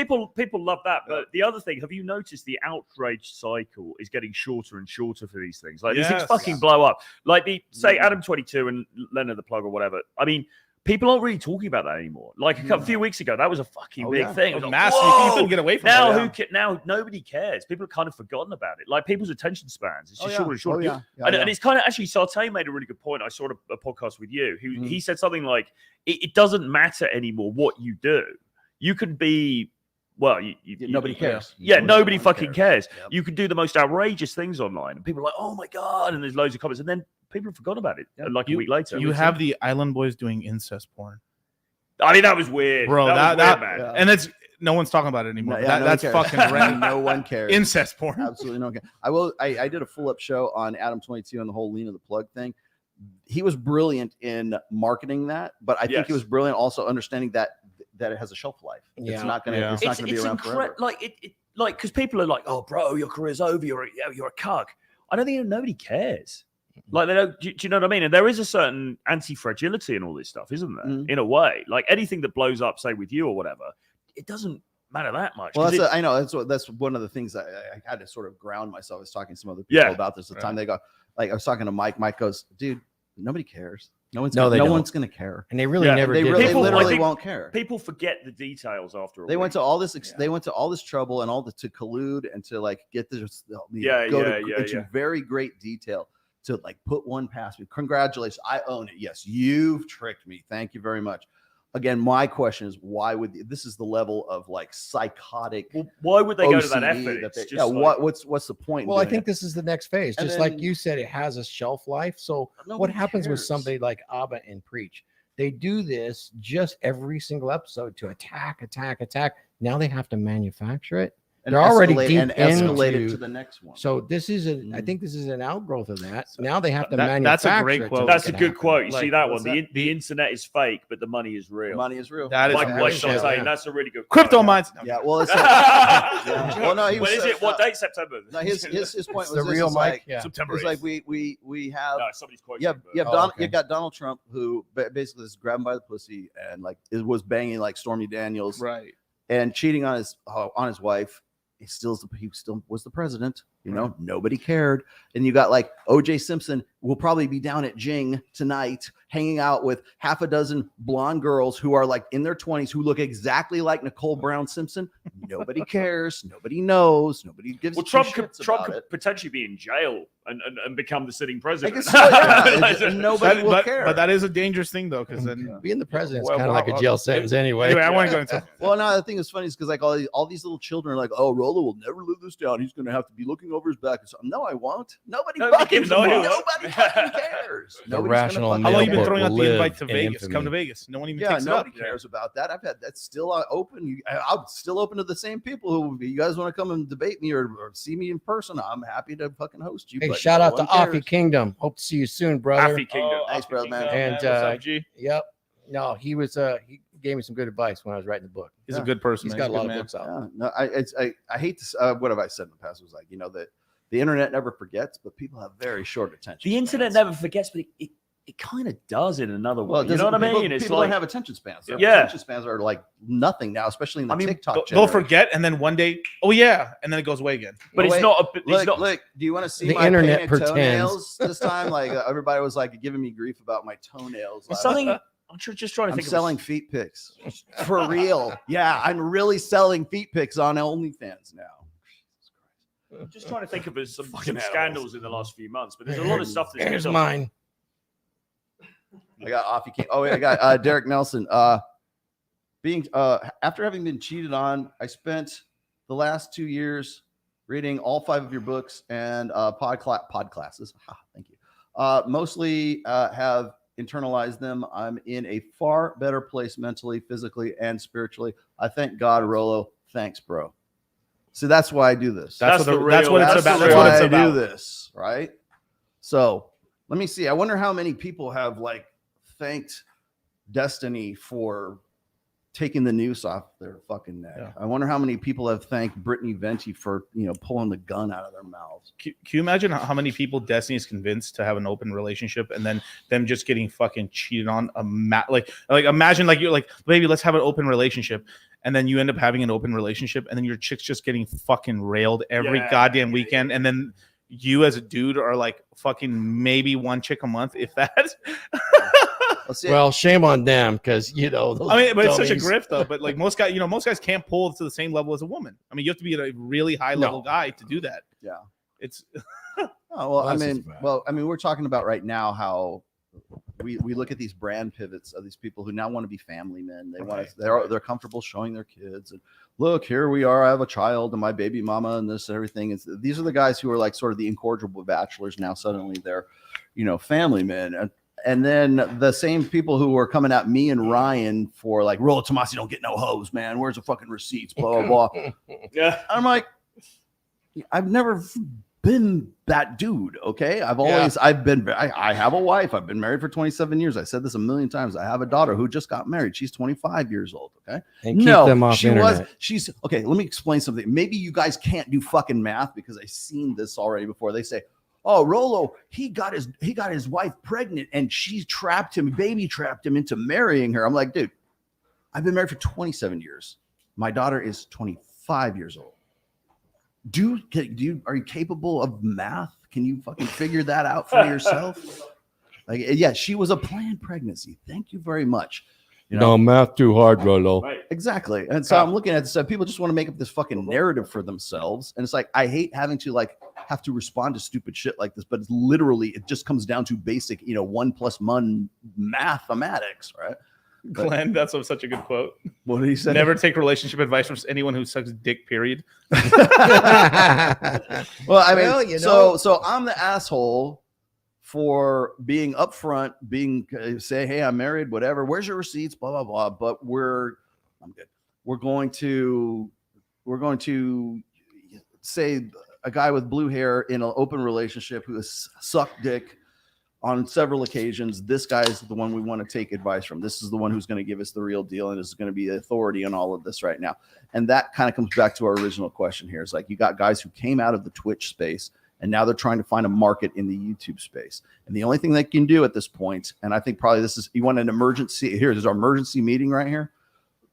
Well, people love that, but the other thing, have you noticed the outrage cycle is getting shorter and shorter for these things? Like these things fucking blow up. Like say Adam 22 and Leonard the Plug or whatever. I mean, people aren't really talking about that anymore. Like a few weeks ago, that was a fucking big thing. It was
massive. You couldn't get away from it.
Now nobody cares. People have kind of forgotten about it. Like people's attention spans. It's just shorter and shorter. And it's kind of actually, Sartay made a really good point. I saw a podcast with you. He said something like, it doesn't matter anymore what you do. You can be,
nobody cares.
Nobody fucking cares. Yep. You can do the most outrageous things online, and people are like, "Oh my god!" And there's loads of comments, and then people forgot about it. Like a week later,
you have the Island Boys doing incest porn.
I mean, that was weird,
bro.
That was weird, man.
And it's no one's talking about it anymore. That's fucking random.
No one cares.
Incest porn.
Absolutely no one cares. I did a full up show on Adam 22 and the whole Lena the Plug thing. He was brilliant in marketing that, but I think he was brilliant also understanding that it has a shelf life. It's not gonna be around forever.
Like because people are like, "Oh, bro, your career's over. You're a cuck." I don't think nobody cares. Like they don't. Do you know what I mean? And there is a certain anti-fragility in all this stuff, isn't there? In a way, like anything that blows up, say with you or whatever, it doesn't matter that much.
Well, I know that's one of the things I had to sort of ground myself. I was talking to some other people about this. The time they go, like I was talking to Mike. Mike goes, "Dude, nobody cares. No one's going to care."
And they really never did.
They literally won't care.
People forget the details after all.
They went to all this. They went to all this trouble and to collude and to like get this. Into very great detail to like put one past me. Congratulations, I own it. Yes, you've tricked me. Thank you very much. Again, my question is, why would this is the level of like psychotic?
Well, why would they
OCD
go to that effort?
What's the point?
Well, I think this is the next phase. Just like you said, it has a shelf life. So what happens with somebody like Abba and Preach? They do this just every single episode to attack. Now they have to manufacture it. They're already deep and
escalated to the next one.
So this is I think this is an outgrowth of that. Now they have to manufacture.
That's a great quote.
That's a good quote. You see that one? The internet is fake, but the money is real.
Money is real.
That is saying that's a really good quote.
Crypto mines.
Yeah. Well, it's
well, no. When is it? What date? September.
No, his point was
the real Mike.
September.
It's like we have.
No, somebody's quote.
You got Donald Trump who basically is grabbed by the pussy and like it was banging like Stormy Daniels,
right,
and cheating on his wife. He still was the president, nobody cared. And you got like OJ Simpson will probably be down at Jing tonight, hanging out with half a dozen blonde girls who are like in their 20s, who look exactly like Nicole Brown Simpson. Nobody cares. Nobody knows. Nobody gives a
Trump
shit
Trump
about
could
it.
potentially be in jail and become the sitting president.
Nobody will care.
But that is a dangerous thing, though, because then
being the president is kind of like a jail sentence anyway.
I want to go into.
Well, no, the thing is funny is because like all these little children are like, oh, Rollo will never live this down. He's going to have to be looking over his back. No, I won't. Nobody fucking cares.
The rational
How long have you been throwing out the invite to Vegas? Come to Vegas. No one even takes it up.
Nobody cares about that. That's still open. I'm still open to the same people who you guys want to come and debate me or see me in person. I'm happy to fucking host you.
Hey, shout out to Offie Kingdom. Hope to see you soon, brother.
Offie Kingdom.
Thanks, brother, man.
And yep. No, he he gave me some good advice when I was writing the book.
He's a good person.
He's got a lot of books out.
No, I hate this. What have I said in the past? It was like, that The internet never forgets, but people have very short attention.
The internet never forgets, but it kind of does in another way. You know what I mean?
It's people don't have attention spans. Their
Yeah.
attention spans are like nothing now, especially in the TikTok
they'll forget, and then one day, oh yeah, and then it goes away again.
But it's not.
Look, do you want to see
The
my
internet
painted
pretends.
toenails this time? Like everybody was like giving me grief about my toenails.
It's something. I'm just trying to think.
I'm selling feet pics for real. Yeah, I'm really selling feet pics on OnlyFans now.
I'm just trying to think of some scandals in the last few months, but there's a lot of stuff that's
Here's mine.
I got off. You can't. Oh yeah, I got Derek Nelson. Being after having been cheated on, I spent the last 2 years reading all 5 of your books and pod classes. Thank you. Mostly have internalized them. I'm in a far better place mentally, physically, and spiritually. I thank God, Rollo. Thanks, bro. See, that's why I do this.
That's what it's about.
That's why I do this, right? So let me see. I wonder how many people have like thanked Destiny for taking the noose off their fucking neck. Yeah. I wonder how many people have thanked Brittany Venti for, pulling the gun out of their mouths.
Can you imagine how many people Destiny is convinced to have an open relationship and then them just getting fucking cheated on? Like imagine like you're like, baby, let's have an open relationship. And then you end up having an open relationship and then your chick's just getting fucking railed every goddamn weekend. And then you as a dude are like fucking maybe one chick a month, if that.
Well, shame on them because
but it's such a grift though. But like most guys can't pull to the same level as a woman. I mean, you have to be a really high level guy to do that.
Yeah,
it's.
We're talking about right now how we look at these brand pivots of these people who now want to be family men. They want to. They're comfortable showing their kids and look, here we are. I have a child and my baby mama and this and everything. These are the guys who are like sort of the incorrigible bachelors. Now suddenly they're, family men. And then the same people who were coming at me and Ryan for like, Rollo Tomassi don't get no hoes, man. Where's the fucking receipts? Blah, blah, blah.
Yeah.
I'm like, I've never been that dude. Okay. I have a wife. I've been married for 27 years. I said this a million times. I have a daughter who just got married. She's 25 years old. Okay.
And keep them off internet.
She's okay. Let me explain something. Maybe you guys can't do fucking math because I've seen this already before. They say, oh, Rollo, he got his wife pregnant and she baby trapped him into marrying her. I'm like, dude, I've been married for 27 years. My daughter is 25 years old. Are you capable of math? Can you fucking figure that out for yourself? Like, yeah, she was a planned pregnancy. Thank you very much.
No math too hard, Rollo.
Right. Exactly. And so I'm looking at this. People just want to make up this fucking narrative for themselves. And it's like, I hate having to have to respond to stupid shit like this, but it's literally, it just comes down to basic, 1 + 1 mathematics, right?
Glenn, that's such a good quote.
What did he say?
Never take relationship advice from anyone who sucks dick, period.
Well, I mean, so I'm the asshole for being upfront, say, hey, I'm married, whatever. Where's your receipts? Blah, blah, blah. But I'm good. We're going to say a guy with blue hair in an open relationship who has sucked dick on several occasions. This guy is the one we want to take advice from. This is the one who's going to give us the real deal and is going to be the authority on all of this right now. And that kind of comes back to our original question here. It's like you got guys who came out of the Twitch space and now they're trying to find a market in the YouTube space. And the only thing they can do at this point, and I think probably you want an emergency. Here's our emergency meeting right here.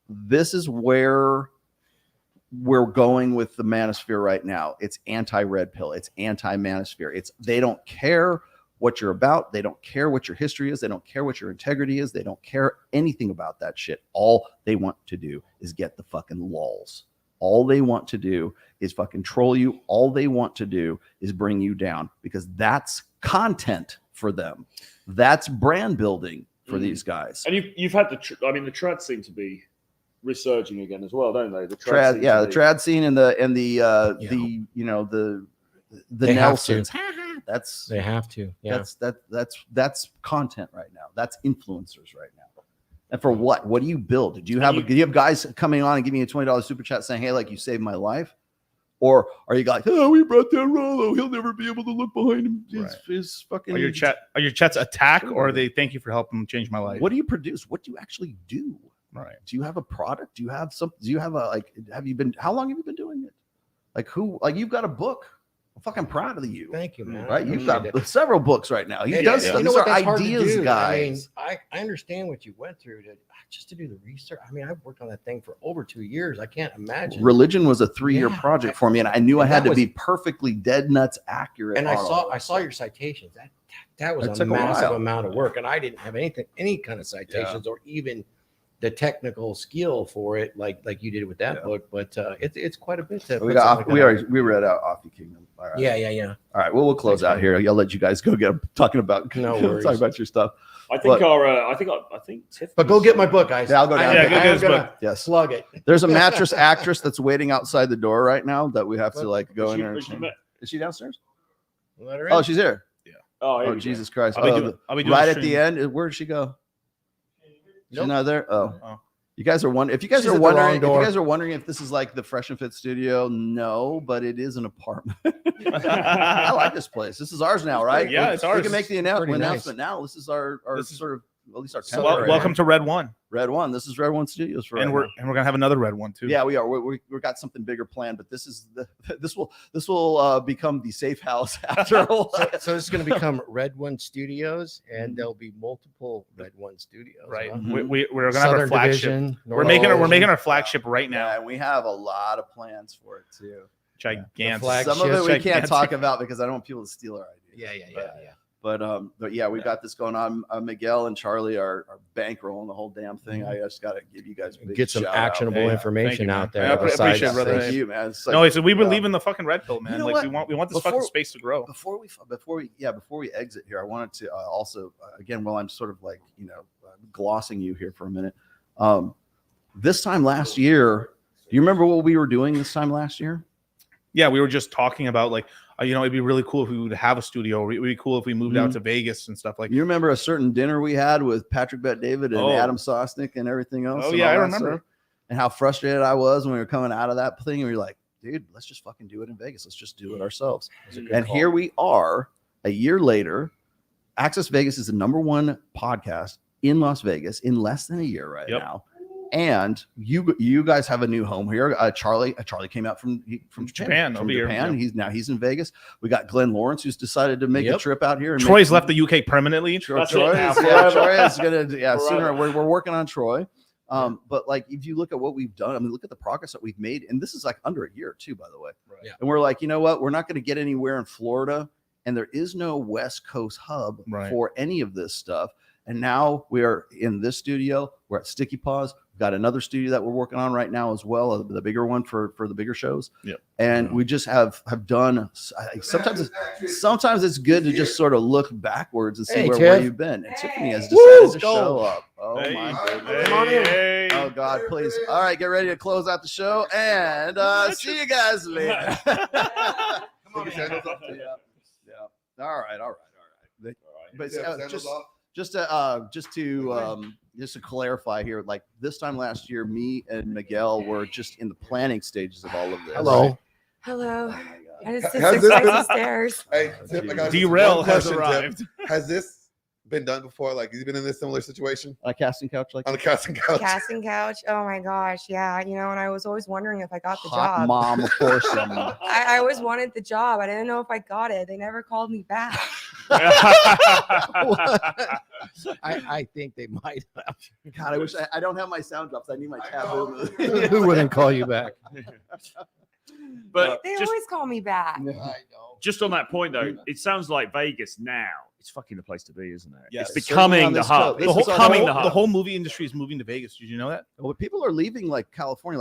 This is where we're going with the manosphere right now. It's anti-red pill. It's anti-manosphere. They don't care what you're about. They don't care what your history is. They don't care what your integrity is. They don't care anything about that shit. All they want to do is get the fucking lulz. All they want to do is fucking troll you. All they want to do is bring you down because that's content for them. That's brand building for these guys.
And you've had the trads seem to be resurging again as well, don't they? The
trad scene and the Nelsons.
They have to. Yeah.
That's content right now. That's influencers right now. And for what? What do you build? Do you have guys coming on and giving you a $20 super chat saying, "Hey, like you saved my life," or are you like, "Oh, we brought down Rollo. He'll never be able to look behind him." His fucking.
Are your chats attack or are they thank you for helping change my life?
What do you produce? What do you actually do?
Right.
Do you have a product? Do you have some? Do you have a like? How long have you been doing it? Like who? Like you've got a book. I'm fucking proud of you.
Thank you, man.
Right, you've got several books right now. He
And,
does
you
stuff.
know
These
what,
are
that's hard to
ideas,
do.
guys.
I mean, I understand what you went through just to do the research. I mean, I've worked on that thing for over 2 years. I can't imagine.
Religion was a 3-year project for me, and I knew I had to
was,
be perfectly dead nuts accurate.
And I saw your citations. That was a massive amount of work, and I didn't have any kind of citations or even the technical skill for it, like you did with that book. But it's quite a bit.
We read out Offie Kingdom. All right.
Yeah.
All right. Well, we'll close out here. I'll let you guys go get talking about talk about your stuff.
I think Tiff.
But go get my book, guys.
Yeah, I'll go down.
Go get his book.
Yes.
Slug it.
There's a mattress actress that's waiting outside the door right now that we have to go in there. Is she downstairs?
Let her in.
Oh, she's here.
Yeah.
Oh, Jesus Christ.
I'll be doing
right at the end. Where did she go? She's not there. Oh. You guys are wondering if you guys are wondering if this is like the Fresh and Fit studio. No, but it is an apartment. I like this place. This is ours now, right?
Yeah, it's ours.
We can make the announcement now. This is our sort of at least our
So welcome to Red One.
Red One. This is Red One Studios for
and we're gonna have another Red One too.
Yeah, we are. We've got something bigger planned, but this will become the safe house after a while.
So it's going to become Red One Studios, and there'll be multiple Red One Studios.
Right.
Huh?
We're gonna have our flagship.
Division,
we're making our flagship right now.
Yeah, and we have a lot of plans for it too.
Gigantic.
Some of it we can't talk about because I don't want people to steal our ideas.
Yeah.
But yeah, we got this going on. Miguel and Charlie are bankrolling the whole damn thing. I just got to give you guys a big
get some
shout
actionable
out.
information out there.
I appreciate it, brother.
Thank you, man.
No, so we believe in the fucking red pill, man.
You know
like
what?
we want this fucking space to grow.
Before we exit here, I wanted to also again, while I'm sort of glossing you here for a minute. This time last year, do you remember what we were doing this time last year?
Yeah, we were just talking about it'd be really cool if we would have a studio. It'd be cool if we moved out to Vegas and stuff like.
You remember a certain dinner we had with Patrick Bet-David and Adam Sosnick and everything else?
Oh yeah, I remember.
And how frustrated I was when we were coming out of that thing. And we were like, dude, let's just fucking do it in Vegas. Let's just do it ourselves. And here we are a year later. Access Vegas is the #1 podcast in Las Vegas in less than a year now. And you guys have a new home here. Charlie came out from Japan. He's in Vegas. We got Glenn Lawrence, who's decided to make a trip out here. And
Troy's left the UK permanently.
Troy is gonna sooner. We're working on Troy. But if you look at what we've done, I mean, look at the progress that we've made, and this is under a year too, by the way.
Right. Yeah.
And we're like, you know what? We're not going to get anywhere in Florida, and there is no West Coast hub for any of this stuff. And now we are in this studio. We're at Sticky Paws. We've got another studio that we're working on right now as well, the bigger one for the bigger shows.
Yep.
And we just have done. Sometimes it's good to just sort of look backwards and see where you've been. And Tiffany has decided to show up. Oh my goodness! Come on in. Oh God, please! All right, get ready to close out the show and see you guys later. Come on, yeah. All right. But just to clarify here, this time last year, me and Miguel were just in the planning stages of all of this.
Hello.
Oh I just did 6 flights of stairs.
Hey, Tip, I got
Derail has arrived.
Tip. Has this been done before? You've been in this similar situation?
On a casting couch
on a casting couch?
Casting couch. Oh my gosh. Yeah. And I was always wondering if I got the job.
Mom, of course.
I always wanted the job. I didn't know if I got it. They never called me back.
I think they might have.
God, I wish I don't have my sound drops. I need my taboo.
Who wouldn't call you back?
But
they always call me back.
I know.
Just on that point, though, it sounds like Vegas now. It's fucking the place to be, isn't it?
Yes.
It's becoming the hub.
The
whole movie industry is moving to Vegas. Did you know that?
Well, people are leaving California.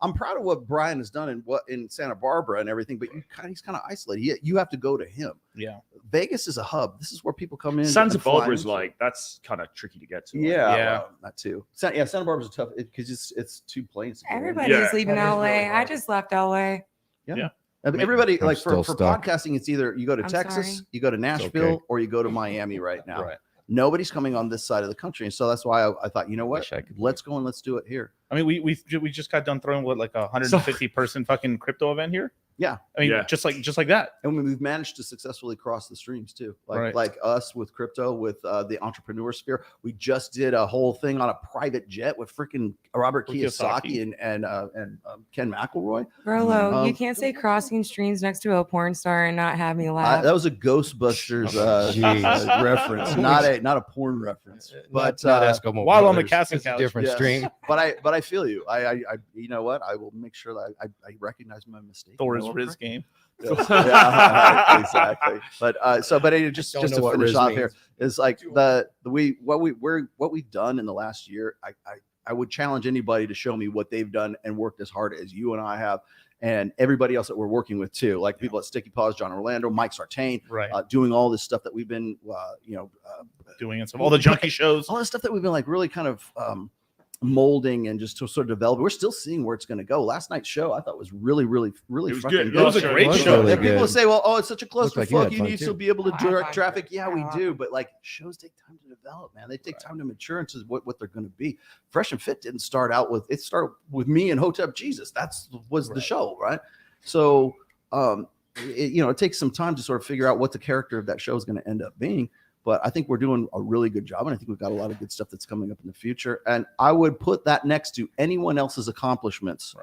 I'm proud of what Brian has done in Santa Barbara and everything, but he's kind of isolated. You have to go to him.
Yeah.
Vegas is a hub. This is where people come in.
Santa Barbara's that's kind of tricky to get to.
Yeah.
Yeah.
Well, that too. Santa Barbara's tough because it's 2 planes.
Everybody's leaving LA. I just left LA.
Yeah. Everybody for
stuck.
podcasting, it's either you go to Texas, you go to Nashville, or you go to Miami right now.
Right.
Nobody's coming on this side of the country. And so that's why I thought, you know what? Let's go and let's do it here.
I mean, we just got done throwing what, like 150 person fucking crypto event here.
Yeah,
I mean, just like that.
And we've managed to successfully cross the streams too,
Right.
like us with crypto, with the entrepreneur sphere. We just did a whole thing on a private jet with freaking Robert Kiyosaki and Ken McElroy.
Rollo, you can't say crossing streams next to a porn star and not have me laugh.
That was a Ghostbusters reference, not a porn reference. But
not Eskimo
while on the
Brothers.
casting
It's a
couch.
different stream.
But I feel you. I you know what? I will make sure that I recognize my mistake.
Thor's Riz game.
Yeah, exactly. But anyway, just to finish off here is like what we've done in the last year. I would challenge anybody to show me what they've done and worked as hard as you and I have, and everybody else that we're working with too, like people at Sticky Paws, John Orlando, Mike Sartain,
right,
doing all this stuff that we've been
doing and stuff, all the junkie shows,
all the stuff that we've been like really kind of molding and just to sort of develop. We're still seeing where it's going to go. Last night's show I thought was really
it was
fucking
good. It was a great show.
Really people say, well, it's such a clusterfuck.
Like
you need to be able to direct traffic. Yeah, we do. But like shows take time to develop, man. They take time to mature into what they're going to be. Fresh and Fit didn't start out with, it started with me and Hotep Jesus. Was the show, right? So, it takes some time to sort of figure out what the character of that show is going to end up being. But I think we're doing a really good job, and I think we've got a lot of good stuff that's coming up in the future. And I would put that next to anyone else's accomplishments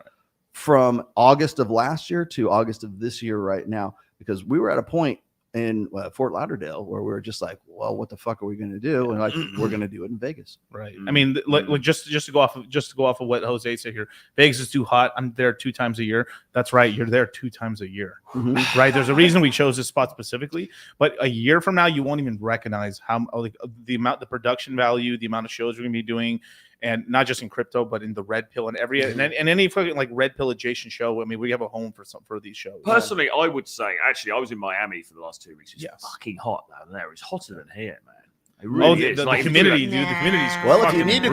from August of last year to August of this year right now, because we were at a point in Fort Lauderdale where we were just like, well, what the fuck are we going to do? And like, we're going to do it in Vegas.
Right. I mean, like just to go off of what Jose said here, Vegas is too hot. I'm there 2 times a year. That's right. You're there 2 times a year. Mm-hmm. Right. There's a reason we chose this spot specifically, but a year from now, you won't even recognize how the production value, the amount of shows we're going to be doing. And not just in crypto, but in the red pill and any fucking like red pill adjacent show. I mean, we have a home for these shows.
Personally, I would say, actually, I was in Miami for the last 2 weeks. It's fucking hot down there. It's hotter than here, man. It really is.
The
like,
community, dude. The community's
well, if you need to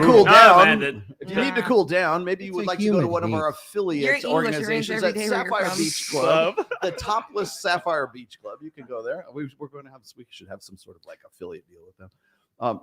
cool down, maybe you would like to go to one of our affiliate organizations at Sapphire Beach Club, the topless Sapphire Beach Club. You can go there. We should have some sort of like affiliate deal with them.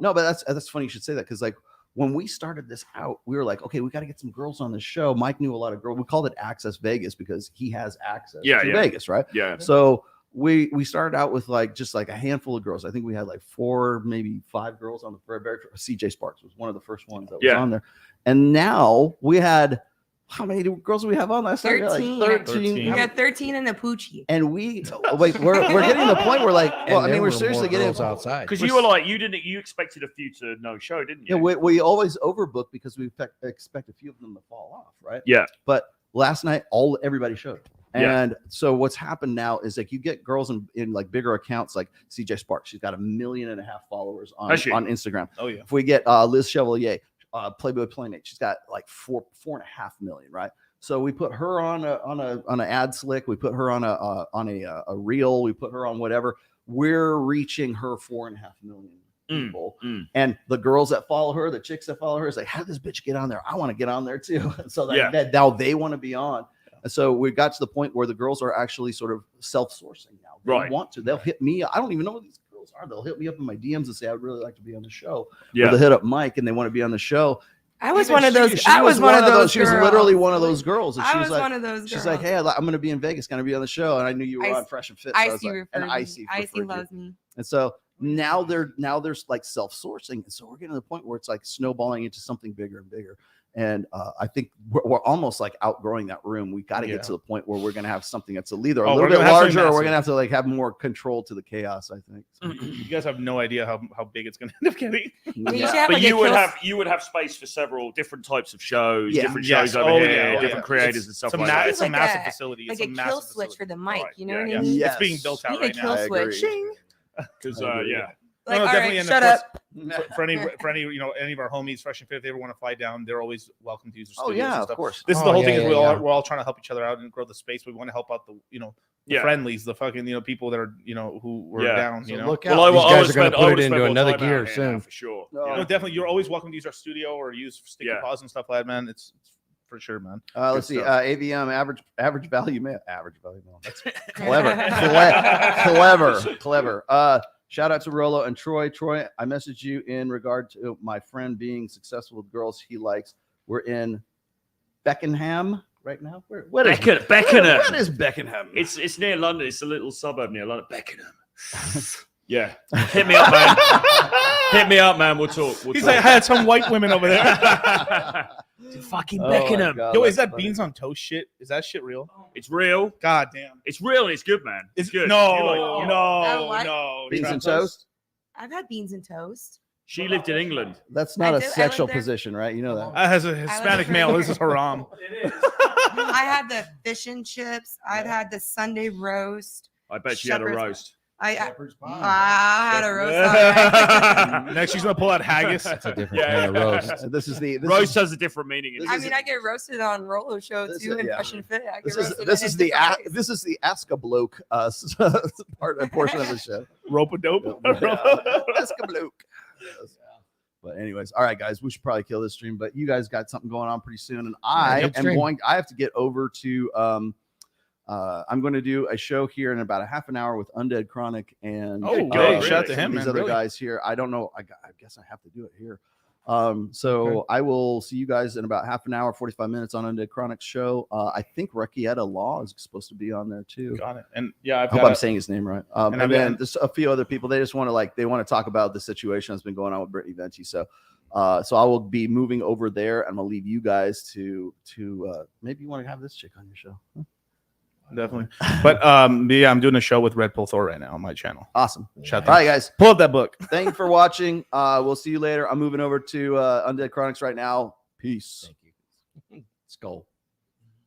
No, but that's funny you should say that, because like, when we started this out, we were like, okay, we got to get some girls on the show. Mike knew a lot of girls. We called it Access Vegas because he has access to Vegas, right?
Yeah.
So we started out with like just like a handful of girls. I think we had like 4, maybe 5 girls on the very CJ Sparks was one of the first ones that was on there. And now we had, how many girls do we have on last night?
13.
Like 13.
We got 13 in the Poochie.
And we're getting to the point where like, well, I mean, we're seriously getting
outside.
Because you were like, you expected a few to no show, didn't you?
Yeah, we always overbook because we expect a few of them to fall off, right?
Yeah.
But last night, everybody showed. And so what's happened now is like you get girls in like bigger accounts like CJ Sparks. She's got 1.5 million followers on Instagram.
Oh yeah.
If we get Liz Chevalier, Playboy Playmate, she's got like 4.5 million, right? So we put her on an ad slick. We put her on a reel. We put her on whatever. We're reaching her 4.5 million people. And the girls that follow her, the chicks that follow her, is like, how did this bitch get on there? I want to get on there too. So that now they want to be on. And so we got to the point where the girls are actually sort of self-sourcing now. They want to. They'll hit me. I don't even know what these girls are. They'll hit me up in my DMs and say, I'd really like to be on the show. Yeah. Or they'll hit up Mike and they want to be on the show.
I was one of those. I was one of those.
She was literally one of those girls. And
I was one of those girls.
She's like, hey, I'm going to be in Vegas. Going to be on the show. And I knew you were on Fresh and Fit. So
Icy loves me.
And so now they're like self-sourcing. And so we're getting to the point where it's like snowballing into something bigger and bigger. And I think we're almost like outgrowing that room. We got to get to the point where we're going to have something that's either a little bit larger, or we're going to have to like have more control to the chaos. I think
you guys have no idea how big it's going to end up getting.
But you would have space for several different types of shows, different shows over here, different creators and stuff like that.
It's a massive facility.
Like a kill switch for the mic. You know what I mean?
Yes.
It's being built out right now.
Kill switch.
Because
Like,
no,
all
definitely.
right, shut up.
For any any of our homies, Fresh and Fit, if they ever want to fly down, they're always welcome to use their studios.
Oh yeah,
and stuff.
of course.
This is the whole thing. Is we're all trying to help each other out and grow the space. We want to help out the friendlies, the fucking people that are who were down.
So
you know,
look out. These guys are going to put it into another gear soon.
For sure.
No, definitely. You're always welcome to use our studio or use Sticky Paws and stuff like that, man. It's for sure, man.
Let's see. AVM average value male. That's clever. Shout out to Rollo and Troy. Troy, I messaged you in regard to my friend being successful with girls he likes. We're in Beckenham right now. What
Beckenham.
is Beckenham?
It's near London. It's a little suburb near London. Beckenham. Yeah. Hit me up, man. Hit me up, man. We'll talk.
He's like, I had some white women over there.
Fucking Beckenham.
God,
Yo, is that
funny.
beans on toast shit? Is that shit real?
It's real.
God damn.
It's real and it's good, man.
It's
good.
No,
what?
no.
Beans and toast?
I've had beans and toast.
She lived in England.
That's not a
I
sexual
lived there.
position, right? You know that.
As a Hispanic male, this is haram.
I had the fish and chips. I've had the Sunday roast.
I bet she had a
Shepherd's-
roast.
I had a roast. All right.
Next, she's gonna pull out haggis.
That's a different kind of roast.
This is the
Roast has a different meaning.
I mean, I get roasted on Rollo show
This
too
is-
in
yeah.
Fresh and Fit. I get
This is
roasted
this
in
is the
Instagram.
this is the Ask a Bloke portion of the show.
Rope a dope.
Ask a Bloke. Yes. But anyways, all right, guys, we should probably kill this stream. But you guys got something going on pretty soon, and I
good
am
stream.
going. I have to get over to. I'm going to do a show here in about a half an hour with Undead Chronic and
Oh, good. Shout out to
some
him,
of these
man,
other
really.
guys here. I don't know. I guess I have to do it here. So I will see you guys in about half an hour, 45 minutes on Undead Chronic's show. I think Rekieta Law is supposed to be on there too.
Got it. And yeah, I've
I hope
got
I'm saying his name right.
And
And
I've
then
got-
there's a few other people. They just want to they want to talk about the situation that's been going on with Brittany Venti. So I will be moving over there, and I'll leave you guys to maybe you want to have this chick on your show. Huh?
definitely. But yeah, I'm doing a show with Red Pill Thor right now on my channel.
Awesome.
Shout
All
out.
right, guys.
Pull up that book.
Thank you for watching. We'll see you later. I'm moving over to Undead Chronics right now. Peace.
Thank you. Skull.